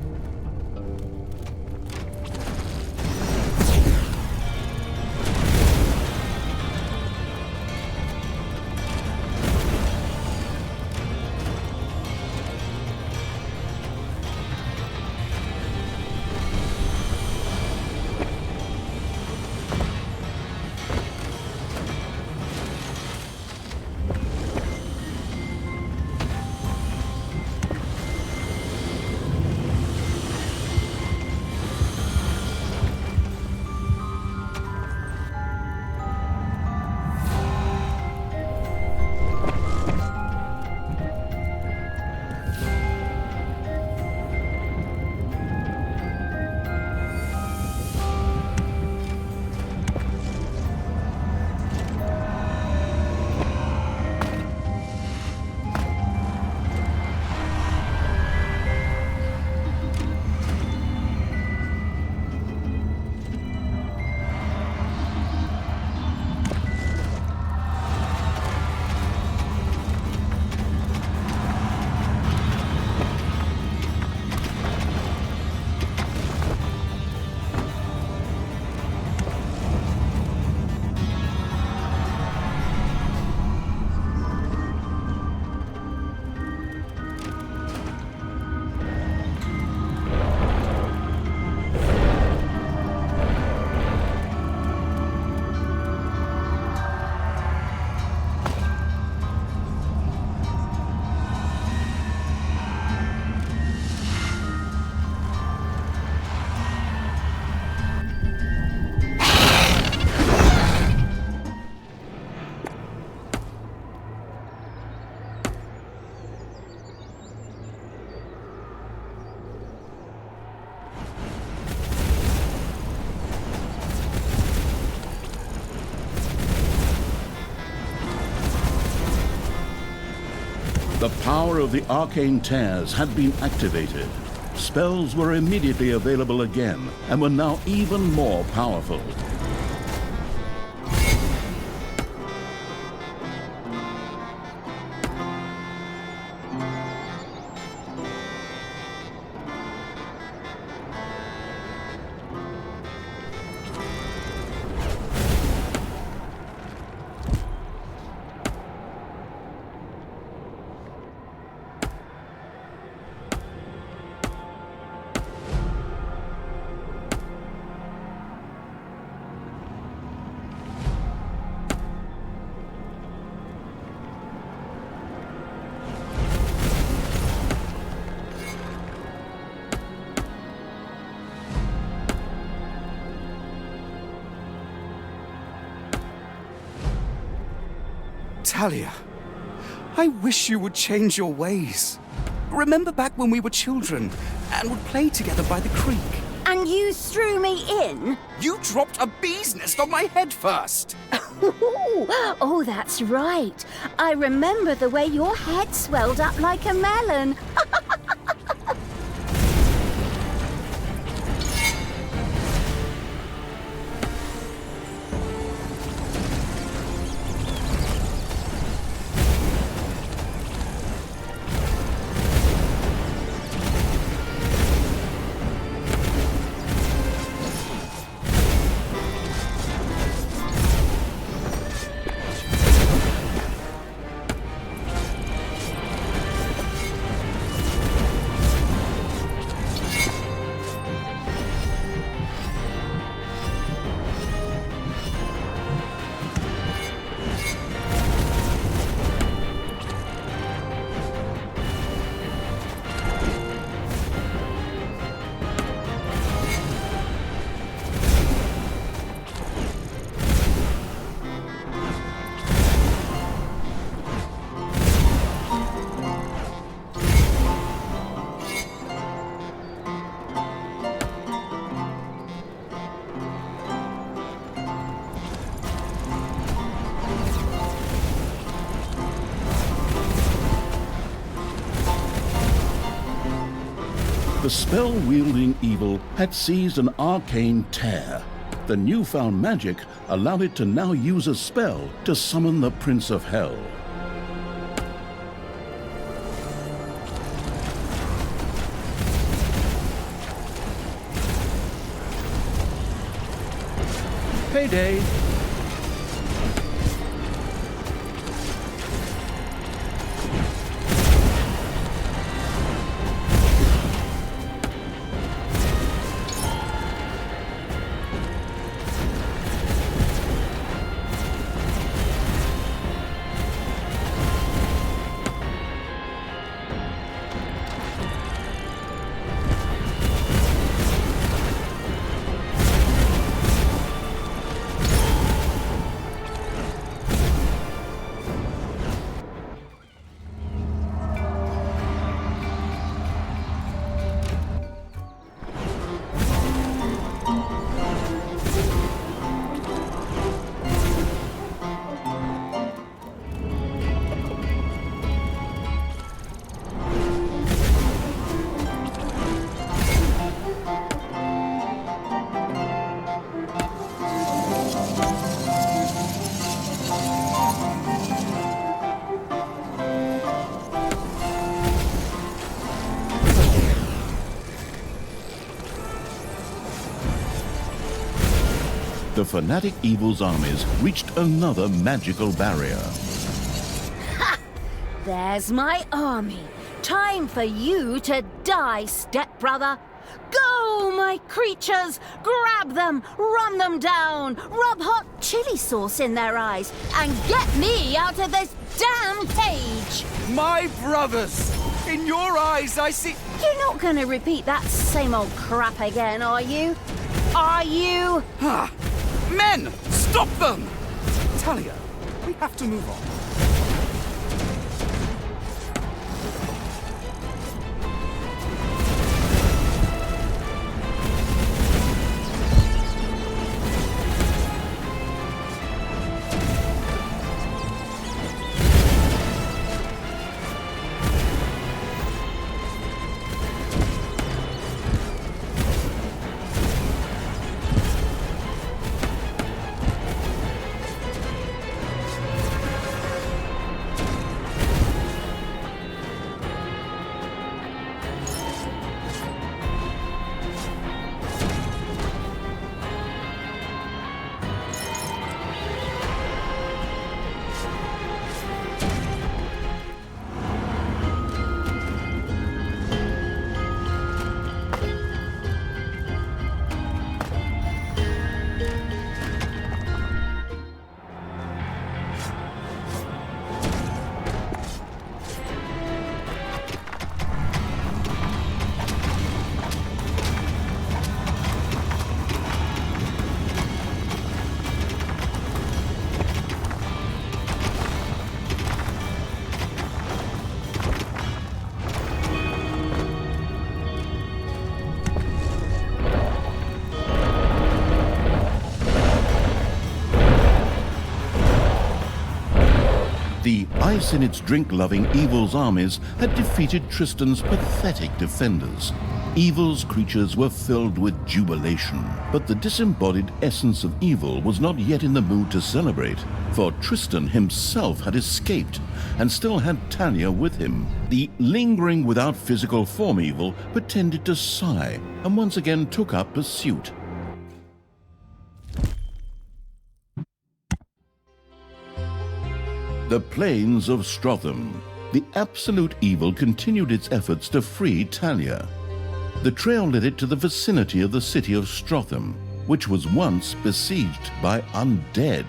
The power of the arcane tears had been activated. Spells were immediately available again and were now even more powerful. Talia, I wish you would change your ways. Remember back when we were children and would play together by the creek? And you threw me in? You dropped a bee's nest on my head first. Oh, that's right. I remember the way your head swelled up like a melon. The spell-wielding evil had seized an arcane tear. The newfound magic allowed it to now use a spell to summon the Prince of Hell. Payday! The fanatic evil's armies reached another magical barrier. There's my army. Time for you to die, stepbrother. Go, my creatures! Grab them, run them down, rub hot chili sauce in their eyes, and get me out of this damn cage! My brothers! In your eyes, I see... You're not going to repeat that same old crap again, are you? Are you? Ah! Men! Stop them! Talia, we have to move on. The ice-in-its-drink-loving Evil's armies had defeated Tristan's pathetic defenders. Evil's creatures were filled with jubilation, but the disembodied essence of Evil was not yet in the mood to celebrate, for Tristan himself had escaped and still had Talia with him. The lingering without physical form Evil pretended to sigh and once again took up pursuit. The plains of Strotham. The absolute evil continued its efforts to free Talia. The trail led it to the vicinity of the city of Strotham, which was once besieged by undead.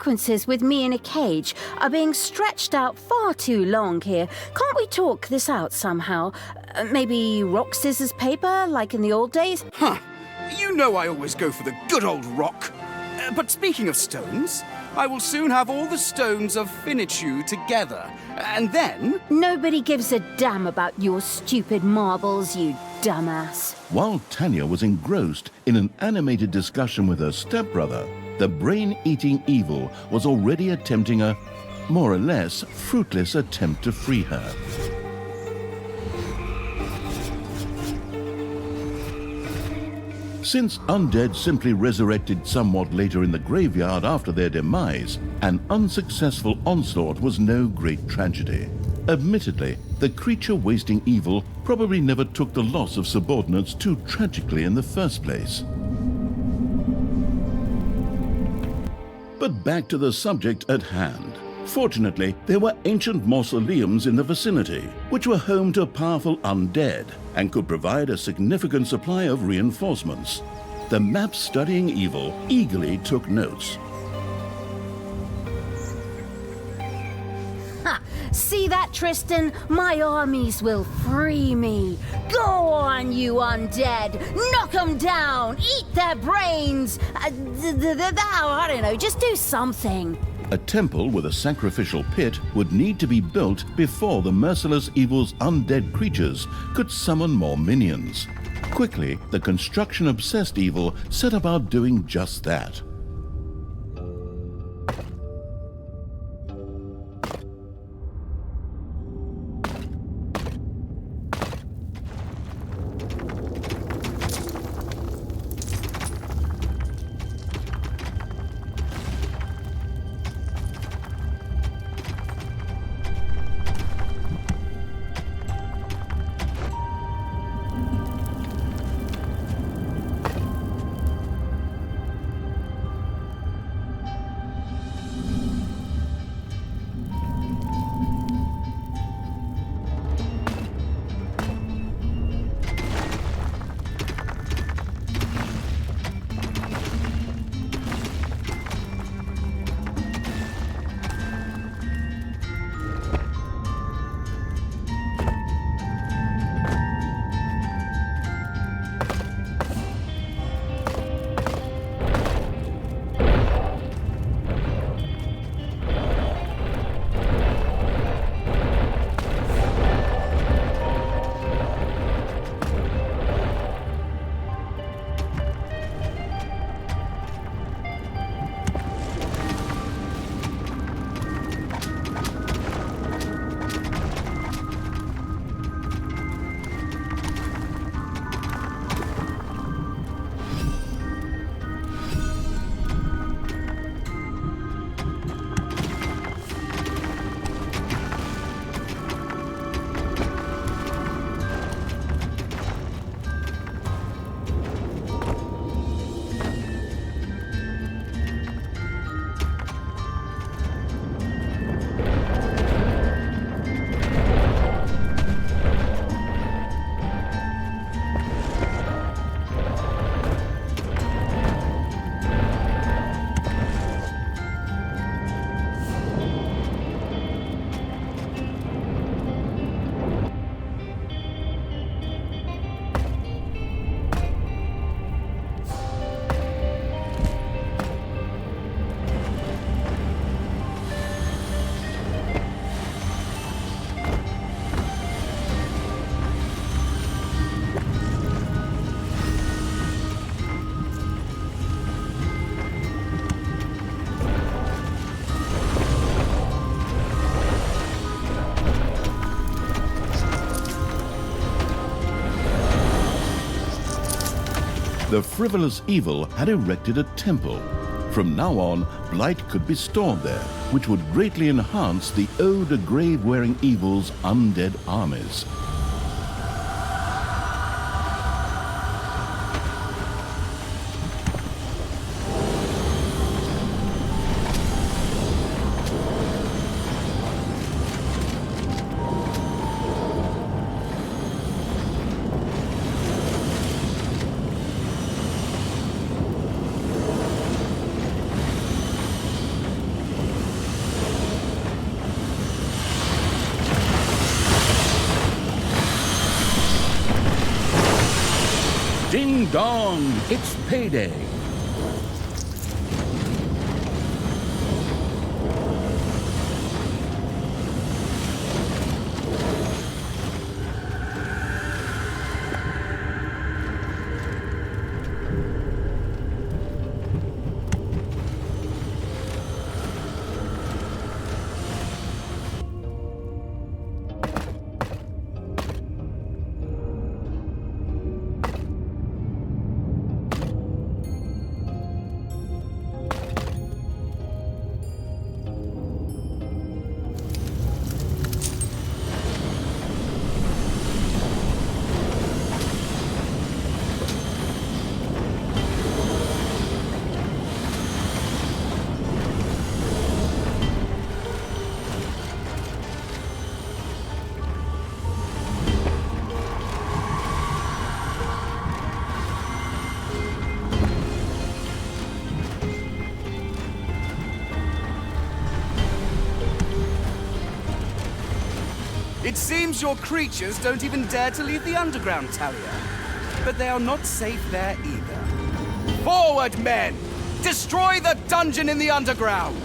sequences with me in a cage are being stretched out far too long here. Can't we talk this out somehow? Maybe rock, scissors, paper, like in the old days? Huh. You know I always go for the good old rock. But speaking of stones, I will soon have all the stones of finitude together. And then... Nobody gives a damn about your stupid marbles, you dumbass. While Tanya was engrossed in an animated discussion with her stepbrother, the brain-eating evil was already attempting a, more or less, fruitless attempt to free her. Since undead simply resurrected somewhat later in the graveyard after their demise, an unsuccessful onslaught was no great tragedy. Admittedly, the creature-wasting evil probably never took the loss of subordinates too tragically in the first place. But back to the subject at hand. Fortunately, there were ancient mausoleums in the vicinity, which were home to powerful undead and could provide a significant supply of reinforcements. The map-studying evil eagerly took notes. See that, Tristan? My armies will free me. Go on, you undead. Knock 'em down. Eat their brains. I don't know, just do something. A temple with a sacrificial pit would need to be built before the merciless evil's undead creatures could summon more minions. Quickly, the construction-obsessed evil set about doing just that. The frivolous evil had erected a temple. From now on, blight could be stored there, which would greatly enhance the ode to grave-wearing evil's undead armies. Ding dong, it's payday. It seems your creatures don't even dare to leave the underground, Talia. But they are not safe there either. Forward, men! Destroy the dungeon in the underground!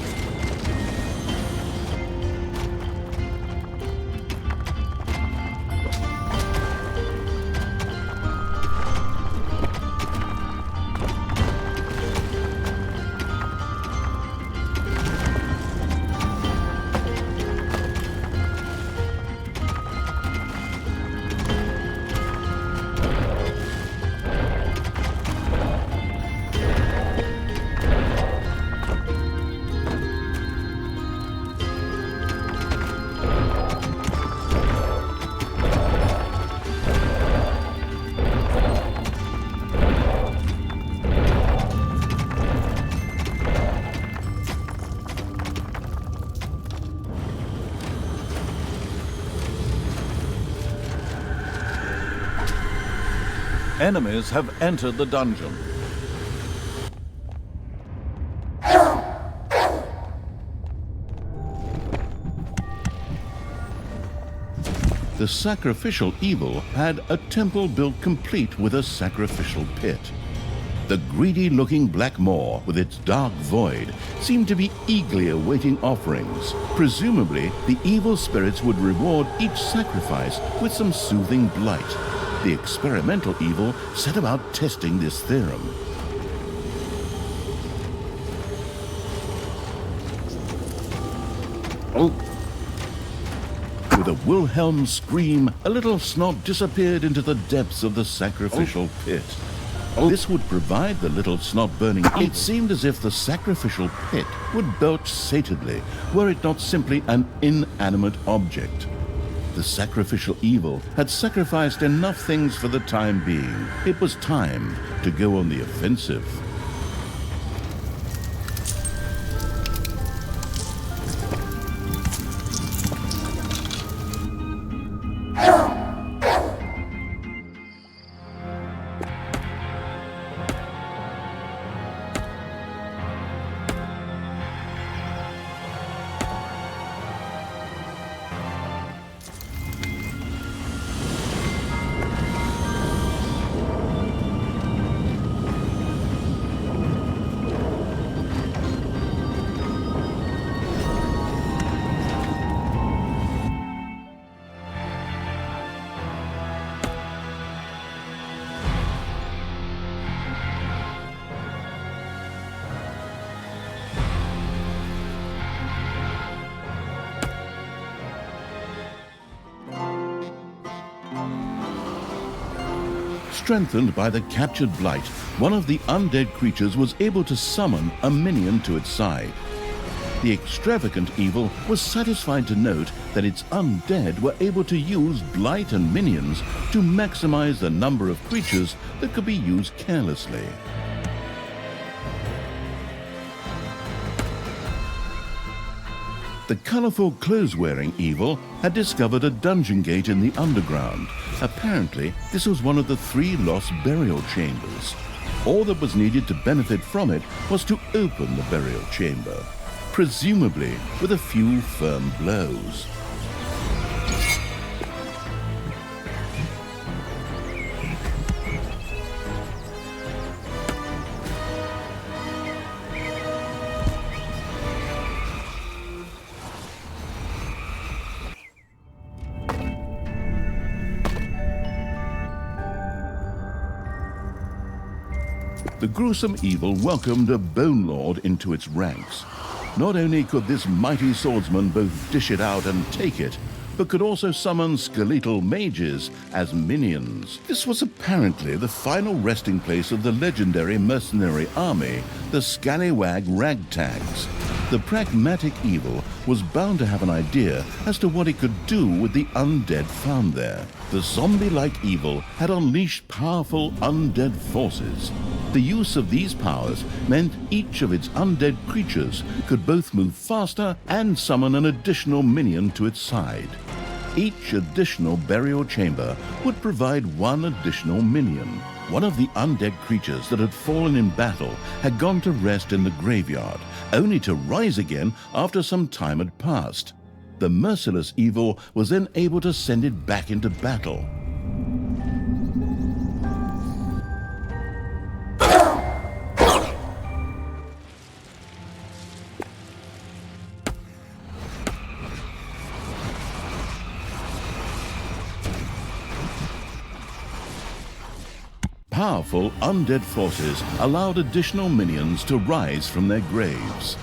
Enemies have entered the dungeon. The sacrificial evil had a temple built complete with a sacrificial pit. The greedy-looking black maw with its dark void seemed to be eagerly awaiting offerings. Presumably, the evil spirits would reward each sacrifice with some soothing blight. The experimental evil set about testing this theorem. With a Wilhelm scream, a little snob disappeared into the depths of the sacrificial pit. This would provide the little snot burning. It seemed as if the sacrificial pit would belch satedly, were it not simply an inanimate object. The sacrificial evil had sacrificed enough things for the time being. It was time to go on the offensive. Strengthened by the captured blight, one of the undead creatures was able to summon a minion to its side. The extravagant evil was satisfied to note that its undead were able to use blight and minions to maximize the number of creatures that could be used carelessly. The colorful clothes-wearing evil had discovered a dungeon gate in the underground. Apparently, this was one of the 3 lost burial chambers. All that was needed to benefit from it was to open the burial chamber, presumably with a few firm blows. The gruesome evil welcomed a Bone Lord into its ranks. Not only could this mighty swordsman both dish it out and take it, but could also summon skeletal mages as minions. This was apparently the final resting place of the legendary mercenary army, the Scallywag Ragtags. The pragmatic evil was bound to have an idea as to what it could do with the undead found there. The zombie-like evil had unleashed powerful undead forces. The use of these powers meant each of its undead creatures could both move faster and summon an additional minion to its side. Each additional burial chamber would provide one additional minion. One of the undead creatures that had fallen in battle had gone to rest in the graveyard, only to rise again after some time had passed. The merciless evil was then able to send it back into battle. Powerful undead forces allowed additional minions to rise from their graves.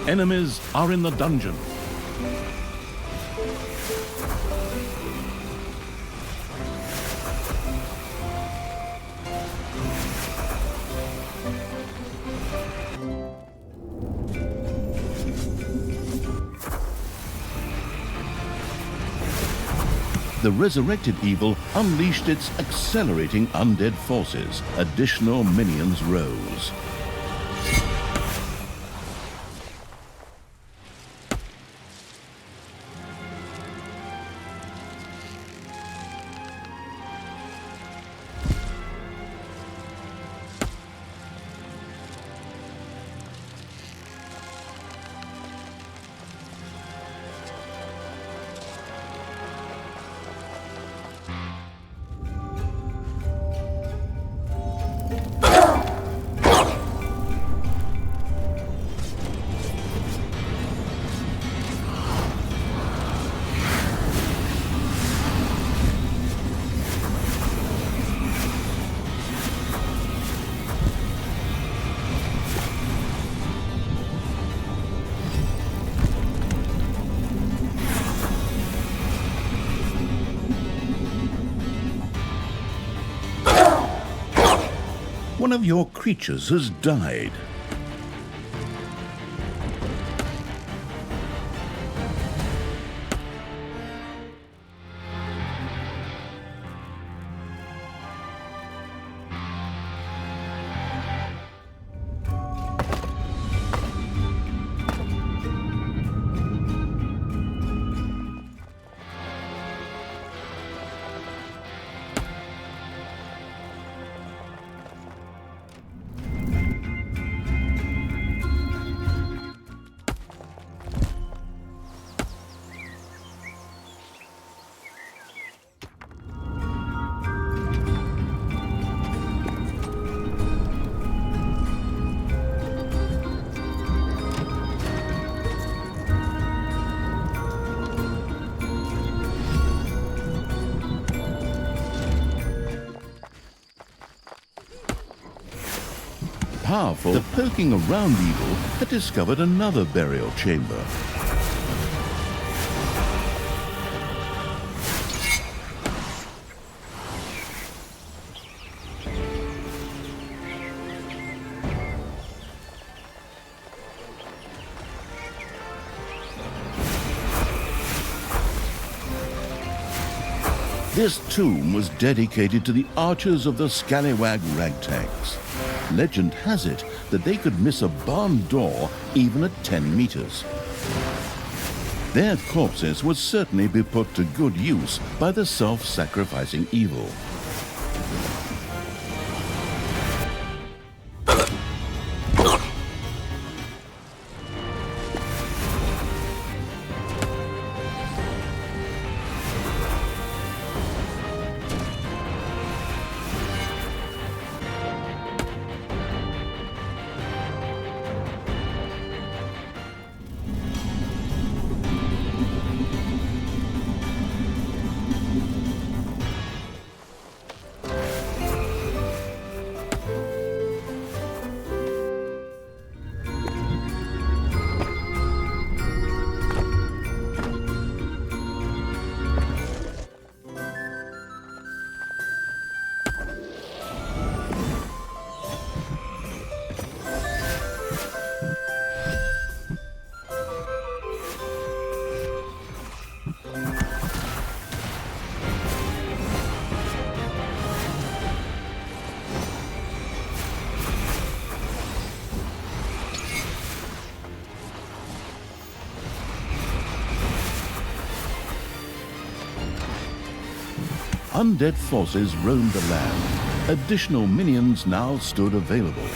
Enemies are in the dungeon. The resurrected evil unleashed its accelerating undead forces. Additional minions rose. One of your creatures has died. powerful that poking around evil had discovered another burial chamber. This tomb was dedicated to the archers of the Scallywag Ragtags. Legend has it that they could miss a barn door even at 10 meters. Their corpses would certainly be put to good use by the self-sacrificing evil. Undead forces roamed the land. Additional minions now stood available.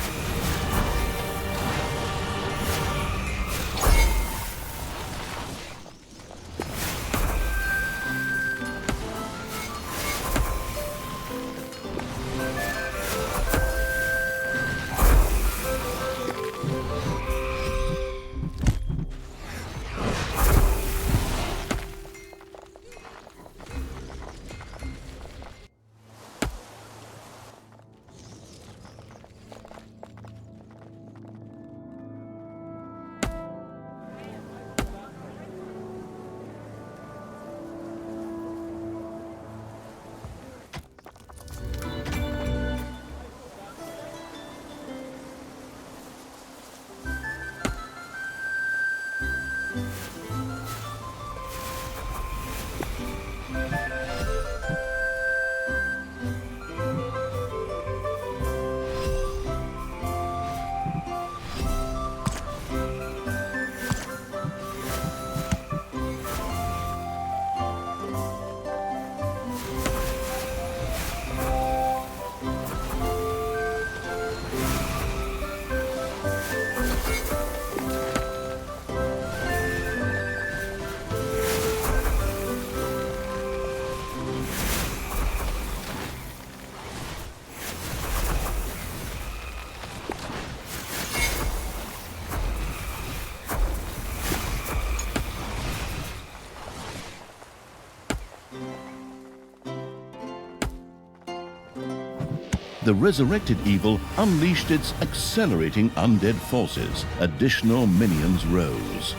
The resurrected evil unleashed its accelerating undead forces. Additional minions rose.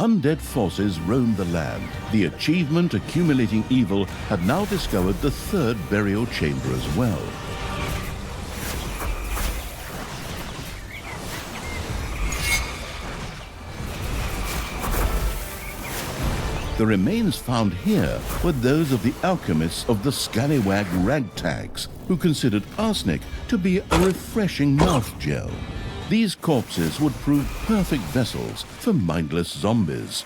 undead forces roamed the land. The achievement accumulating evil had now discovered the third burial chamber as well. The remains found here were those of the alchemists of the scallywag ragtags, who considered arsenic to be a refreshing mouth gel. These corpses would prove perfect vessels for mindless zombies.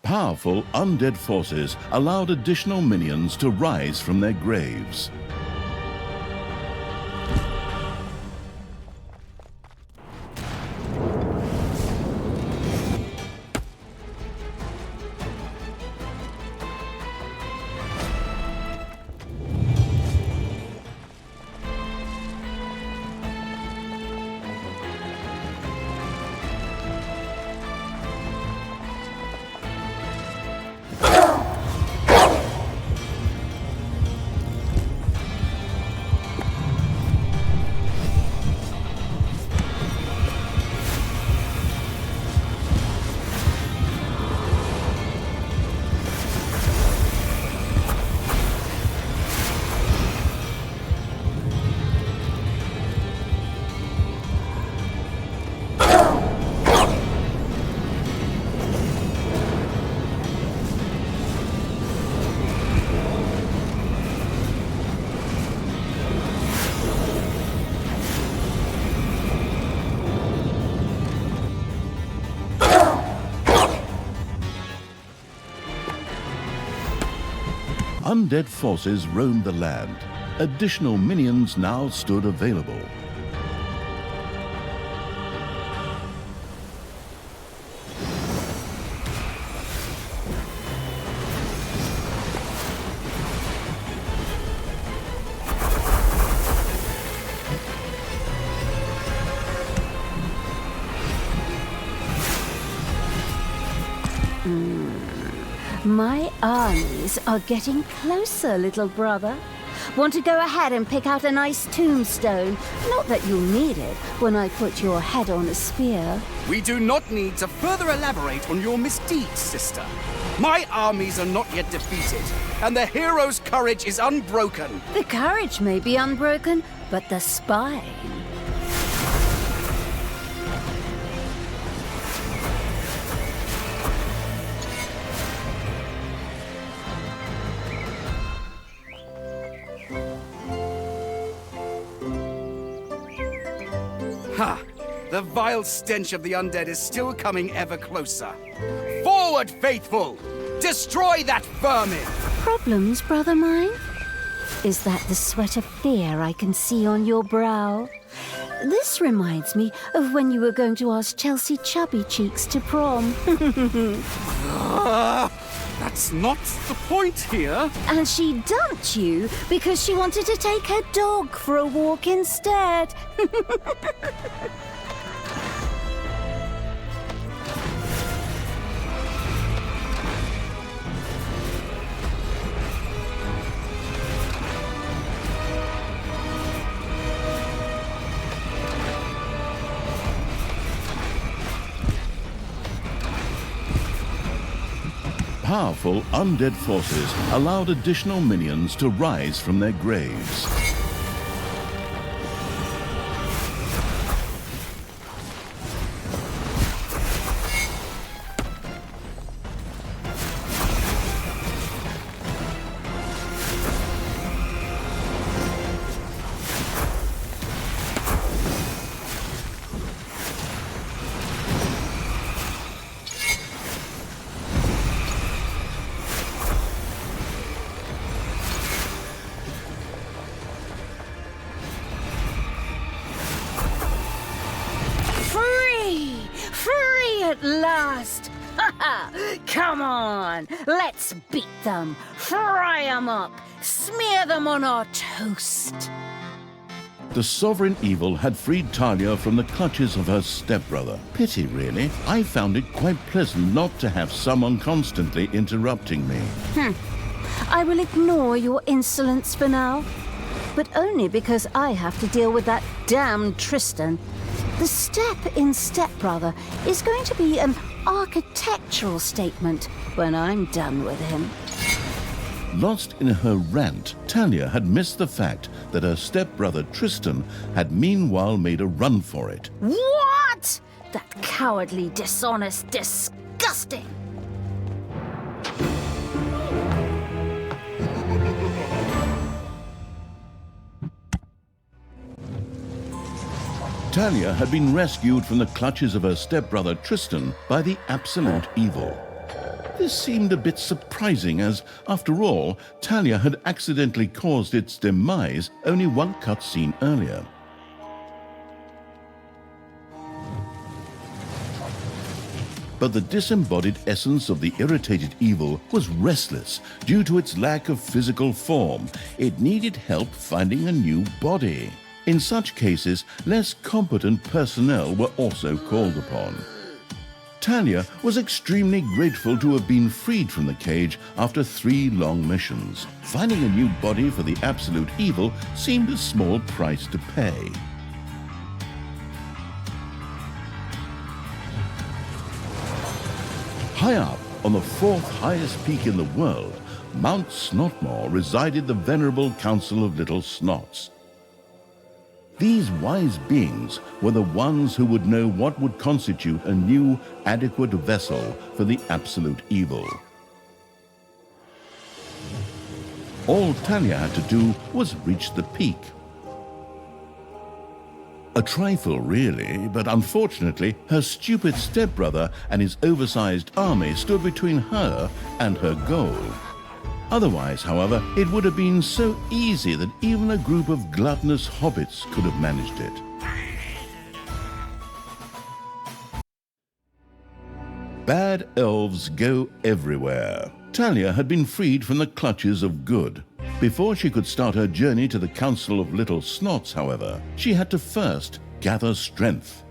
Powerful undead forces allowed additional minions to rise from their graves. Undead forces roamed the land. Additional minions now stood available. My armies are getting closer, little brother. Want to go ahead and pick out a nice tombstone? Not that you'll need it when I put your head on a spear. We do not need to further elaborate on your misdeeds, sister. My armies are not yet defeated, and the hero's courage is unbroken. The courage may be unbroken, but the spine... Ha! The vile stench of the undead is still coming ever closer. Forward, faithful! Destroy that vermin! Problems, brother mine? Is that the sweat of fear I can see on your brow? This reminds me of when you were going to ask Chelsea Chubby Cheeks to prom. That's not the point here. And she dumped you because she wanted to take her dog for a walk instead. Powerful undead forces allowed additional minions to rise from their graves. last! Ha ha! Come on! Let's beat them! Fry them up! Smear them on our toast! The sovereign evil had freed Talia from the clutches of her stepbrother. Pity, really. I found it quite pleasant not to have someone constantly interrupting me. I will ignore your insolence for now, but only because I have to deal with that damn Tristan. The step in Stepbrother is going to be an architectural statement when I'm done with him. Lost in her rant, Talia had missed the fact that her stepbrother Tristan had meanwhile made a run for it. What? That cowardly, dishonest, disgusting! Talia had been rescued from the clutches of her stepbrother Tristan by the absolute evil. This seemed a bit surprising as, after all, Talia had accidentally caused its demise only one cutscene earlier. But the disembodied essence of the irritated evil was restless due to its lack of physical form. It needed help finding a new body. In such cases, less competent personnel were also called upon. Talia was extremely grateful to have been freed from the cage after 3 long missions. Finding a new body for the absolute evil seemed a small price to pay. High up on the 4th highest peak in the world, Mount Snotmore, resided the venerable Council of Little Snots. These wise beings were the ones who would know what would constitute a new, adequate vessel for the absolute evil. All Talia had to do was reach the peak. A trifle, really, but unfortunately, her stupid stepbrother and his oversized army stood between her and her goal. Otherwise, however, it would have been so easy that even a group of gluttonous hobbits could have managed it. Bad elves go everywhere. Talia had been freed from the clutches of good. Before she could start her journey to the Council of Little Snots, however, she had to first gather strength.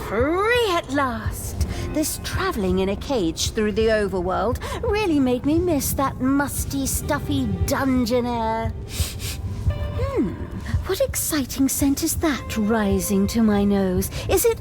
Free at last! This travelling in a cage through the overworld really made me miss that musty, stuffy dungeon air. What exciting scent is that rising to my nose? Is it...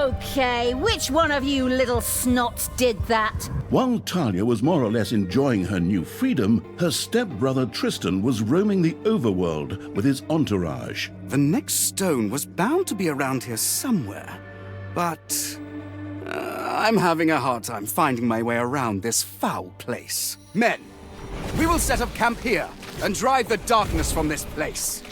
Okay, which one of you little snots did that? While Talia was more or less enjoying her new freedom, her stepbrother Tristan was roaming the overworld with his entourage. The next stone was bound to be around here somewhere, but I'm having a hard time finding my way around this foul place. Men, we will set up camp here and drive the darkness from this place.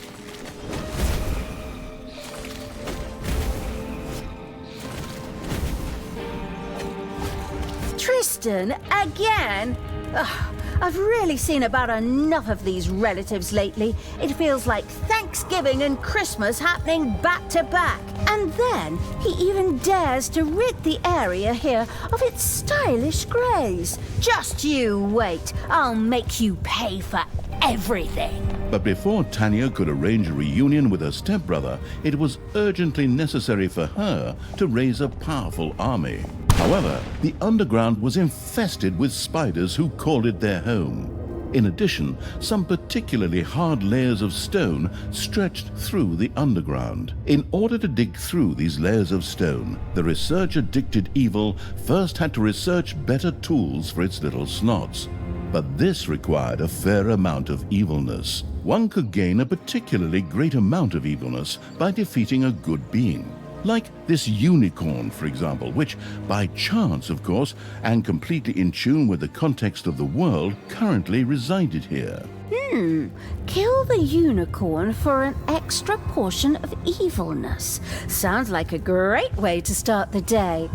Tristan, again? Ugh, I've really seen about enough of these relatives lately. It feels like Thanksgiving and Christmas happening back to back. And then he even dares to rid the area here of its stylish greys. Just you wait. I'll make you pay for everything. But before Talia could arrange a reunion with her stepbrother, it was urgently necessary for her to raise a powerful army. However, the underground was infested with spiders who called it their home. In addition, some particularly hard layers of stone stretched through the underground. In order to dig through these layers of stone, the research-addicted evil first had to research better tools for its little snots. But this required a fair amount of evilness. One could gain a particularly great amount of evilness by defeating a good being. Like this unicorn, for example, which, by chance, of course, and completely in tune with the context of the world, currently resided here. Kill the unicorn for an extra portion of evilness. Sounds like a great way to start the day.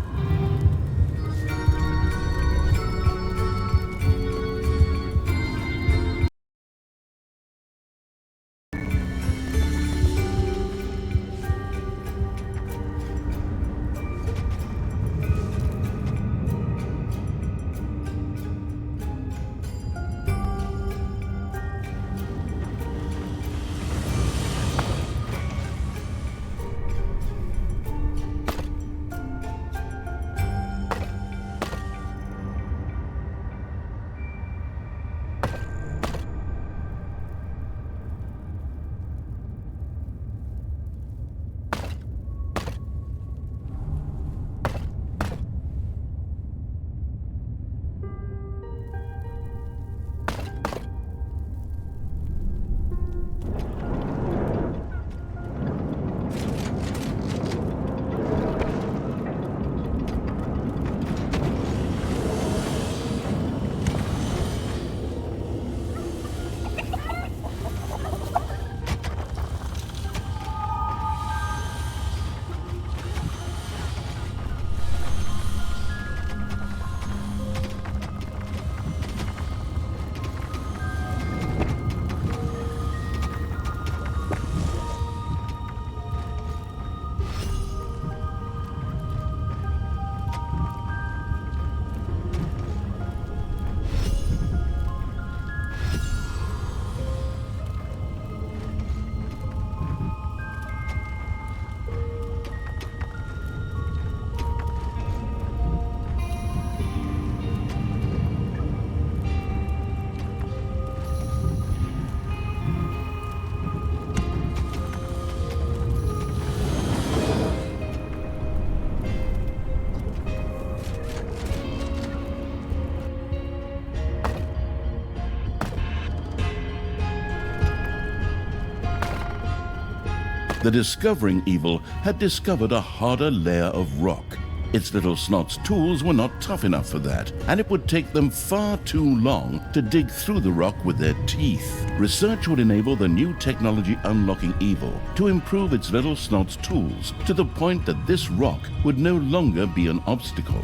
The discovering evil had discovered a harder layer of rock. Its little snot's tools were not tough enough for that, and it would take them far too long to dig through the rock with their teeth. Research would enable the new technology unlocking evil to improve its little snot's tools to the point that this rock would no longer be an obstacle.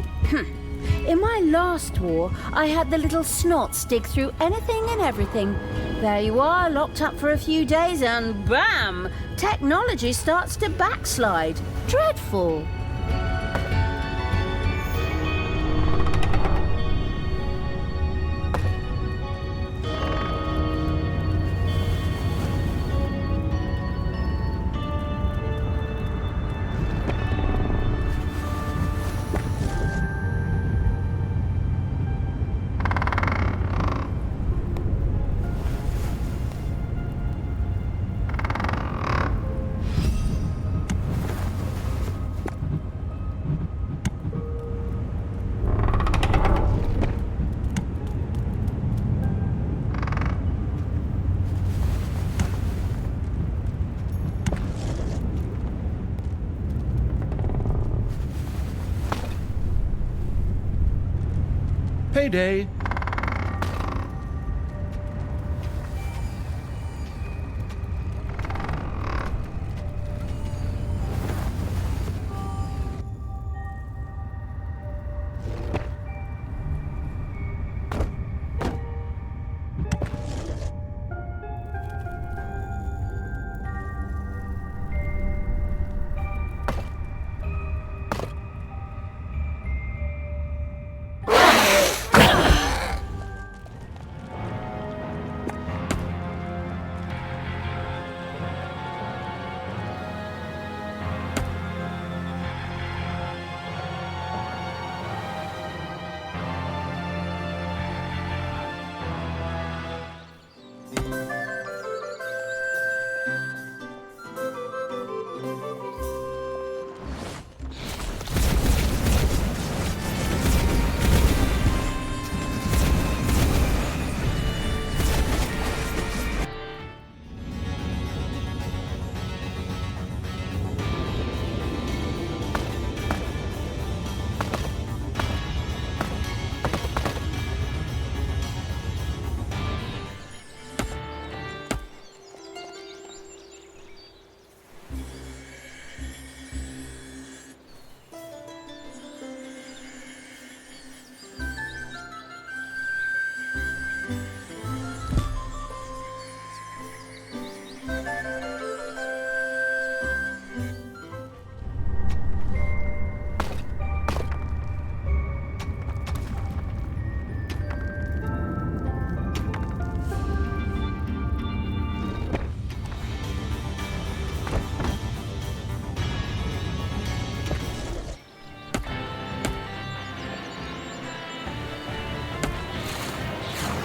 In my last war, I had the little snots dig through anything and everything. There you are, locked up for a few days, and bam! Technology starts to backslide. Dreadful. Payday!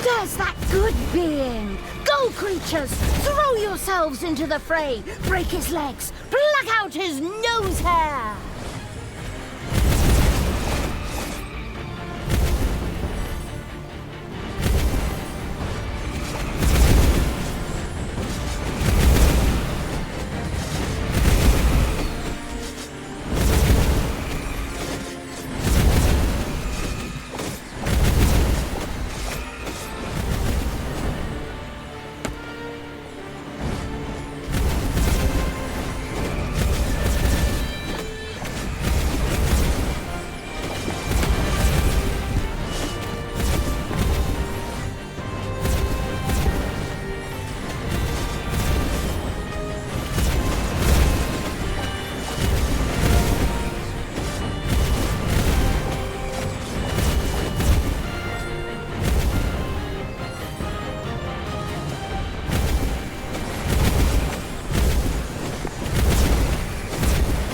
There's that good being! Go, creatures! Throw yourselves into the fray! Break his legs! Pluck out his nose hair!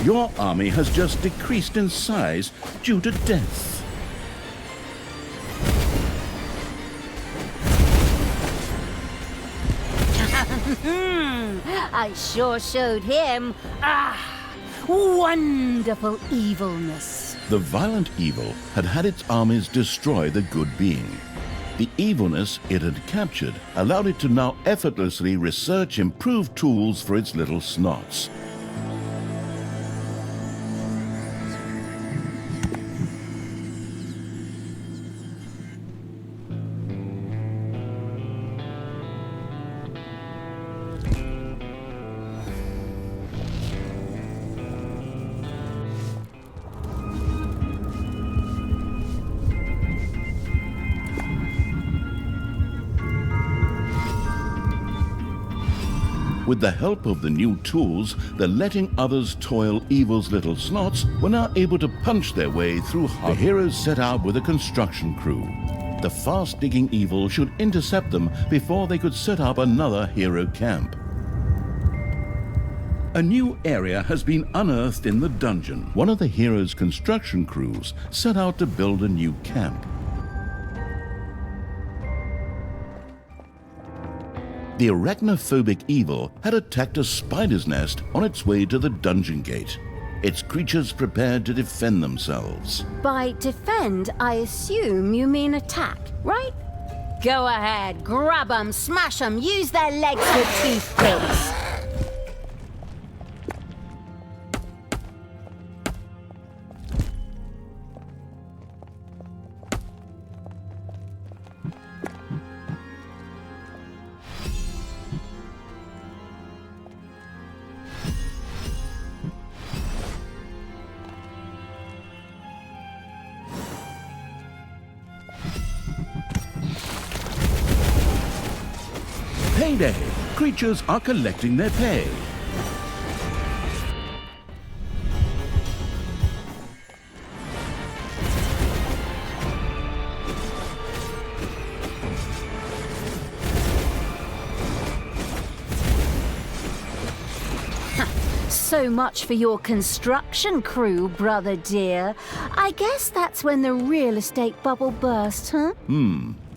Your army has just decreased in size due to death. I sure showed him. Wonderful evilness. The violent evil had had its armies destroy the good being. The evilness it had captured allowed it to now effortlessly research improved tools for its little snots. With the help of the new tools, the letting others toil evil's little snots were now able to punch their way through. The heroes set out with a construction crew. The fast-digging evil should intercept them before they could set up another hero camp. A new area has been unearthed in the dungeon. One of the heroes' construction crews set out to build a new camp. The arachnophobic evil had attacked a spider's nest on its way to the dungeon gate. Its creatures prepared to defend themselves. By defend, I assume you mean attack, right? Go ahead, grab 'em, smash 'em, use their legs for toothpicks. Payday! Creatures are collecting their pay. So much for your construction crew, brother dear. I guess that's when the real estate bubble burst, huh?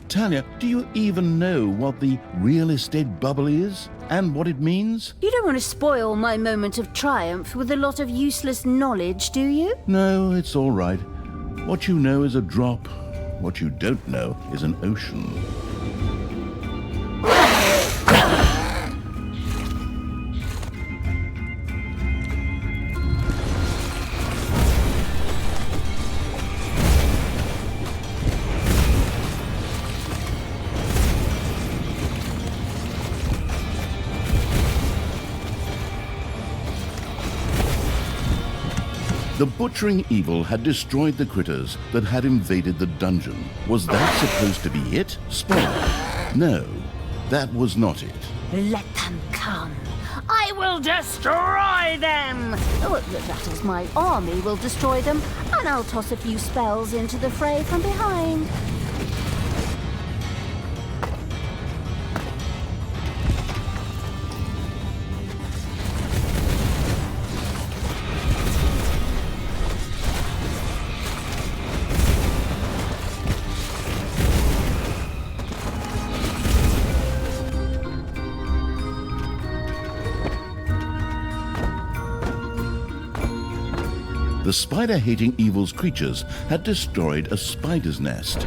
Talia, do you even know what the real estate bubble is and what it means? You don't want to spoil my moment of triumph with a lot of useless knowledge, do you? No, it's all right. What you know is a drop. What you don't know is an ocean. The butchering evil had destroyed the critters that had invaded the dungeon. Was that supposed to be it? Spoiler. No, that was not it. Let them come. I will destroy them! Oh, that is, my army will destroy them, and I'll toss a few spells into the fray from behind. The spider-hating evil's creatures had destroyed a spider's nest.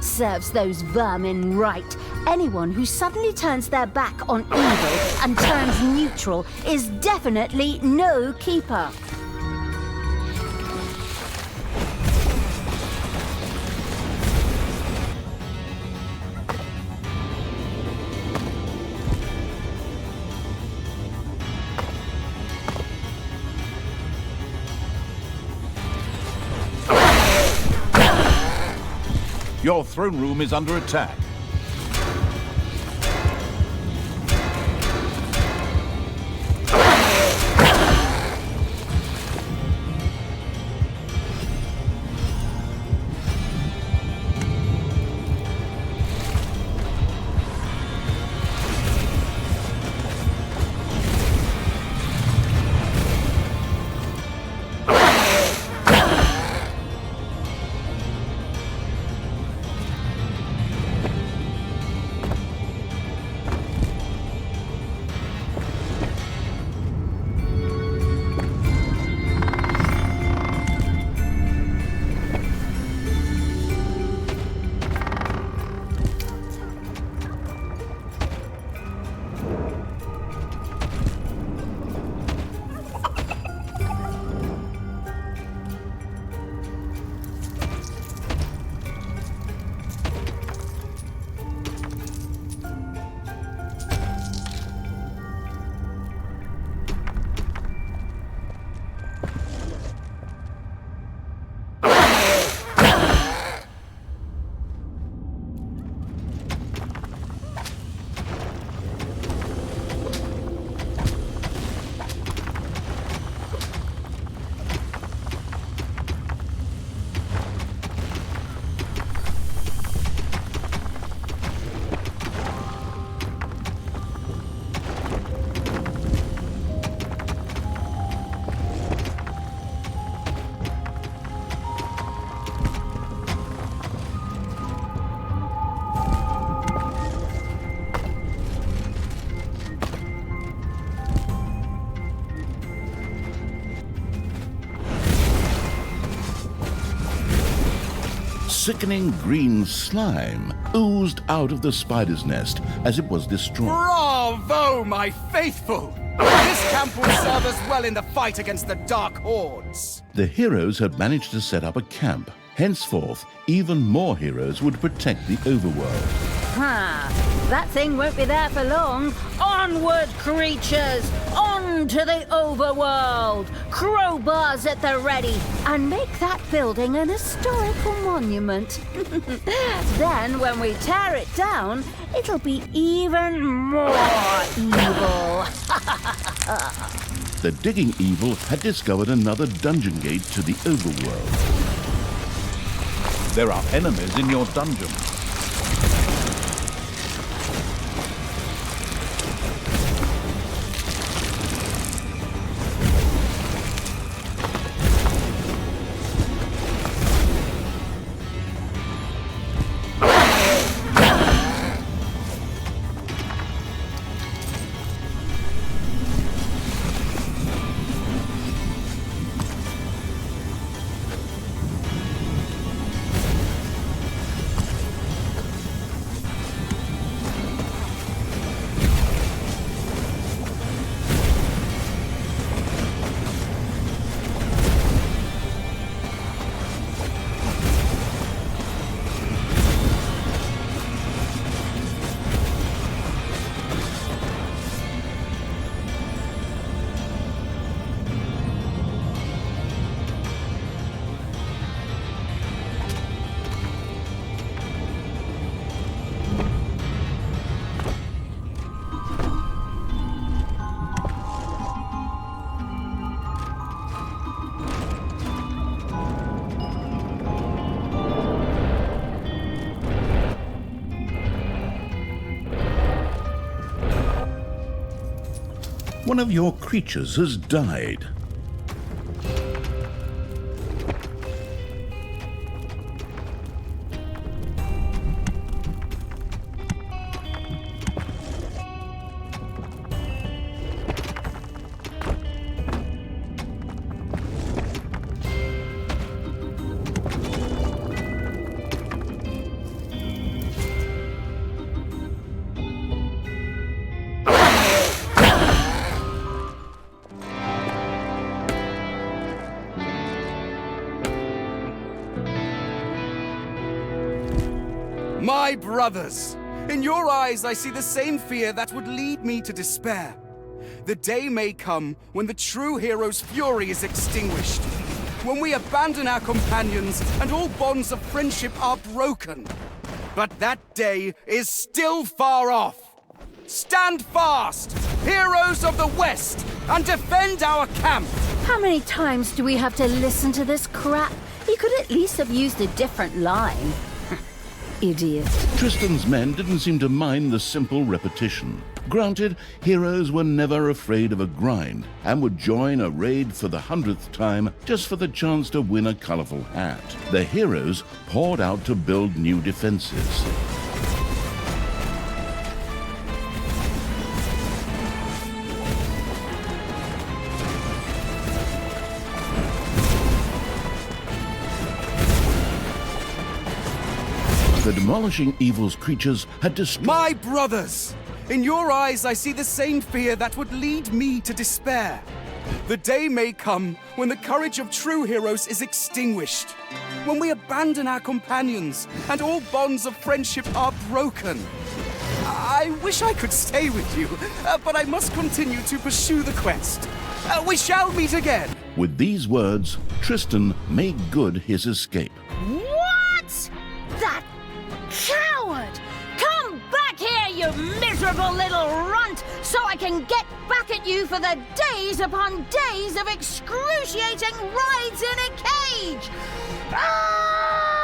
Serves those vermin right. Anyone who suddenly turns their back on evil and turns neutral is definitely no keeper. Your throne room is under attack. Sickening green slime oozed out of the spider's nest as it was destroyed. Bravo, my faithful! This camp will serve us well in the fight against the Dark Hordes. The heroes had managed to set up a camp. Henceforth, even more heroes would protect the overworld. That thing won't be there for long. Onward, creatures! On to the overworld! Crowbars at the ready! And make that building an historical monument. Then, when we tear it down, it'll be even more evil. The digging evil had discovered another dungeon gate to the overworld. There are enemies in your dungeon. One of your creatures has died. My brothers, in your eyes I see the same fear that would lead me to despair. The day may come when the true hero's fury is extinguished, when we abandon our companions and all bonds of friendship are broken. But that day is still far off. Stand fast, heroes of the West, and defend our camp! How many times do we have to listen to this crap? He could at least have used a different line. Idiot. Tristan's men didn't seem to mind the simple repetition. Granted, heroes were never afraid of a grind and would join a raid for the 100th time just for the chance to win a colorful hat. The heroes poured out to build new defenses. The demolishing evil's creatures had destroyed... My brothers! In your eyes I see the same fear that would lead me to despair. The day may come when the courage of true heroes is extinguished, when we abandon our companions and all bonds of friendship are broken. I wish I could stay with you, but I must continue to pursue the quest. We shall meet again! With these words, Tristan made good his escape. What? That coward! Come back here, you miserable little runt, so I can get back at you for the days upon days of excruciating rides in a cage! Ah!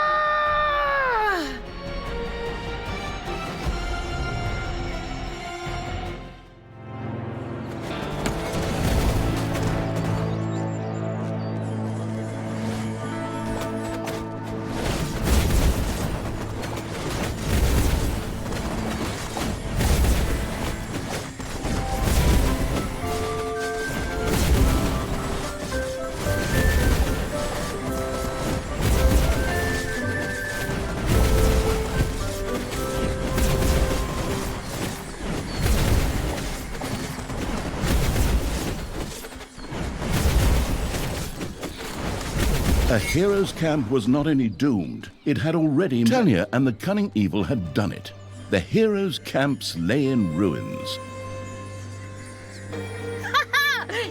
A hero's camp was not only doomed, it had already... Talia and the cunning evil had done it. The hero's camps lay in ruins.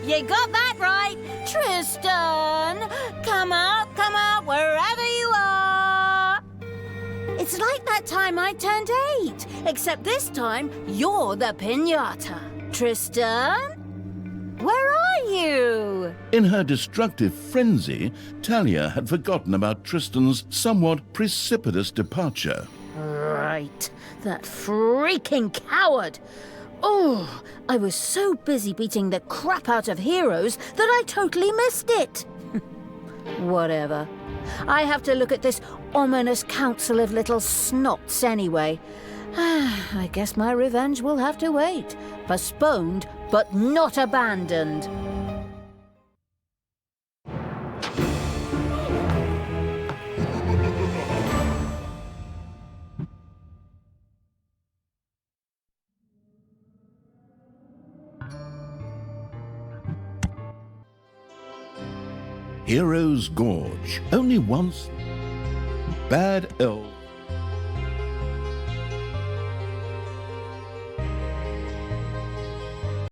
You got that right, Tristan! Come out, wherever you are! It's like that time I turned 8, except this time you're the piñata. Tristan? Where are you? In her destructive frenzy, Talia had forgotten about Tristan's somewhat precipitous departure. Right, that freaking coward! Oh, I was so busy beating the crap out of heroes that I totally missed it. Whatever. I have to look at this ominous council of little snots anyway. I guess my revenge will have to wait. Postponed, but not abandoned. Heroes Gorge. Only once. Bad elf.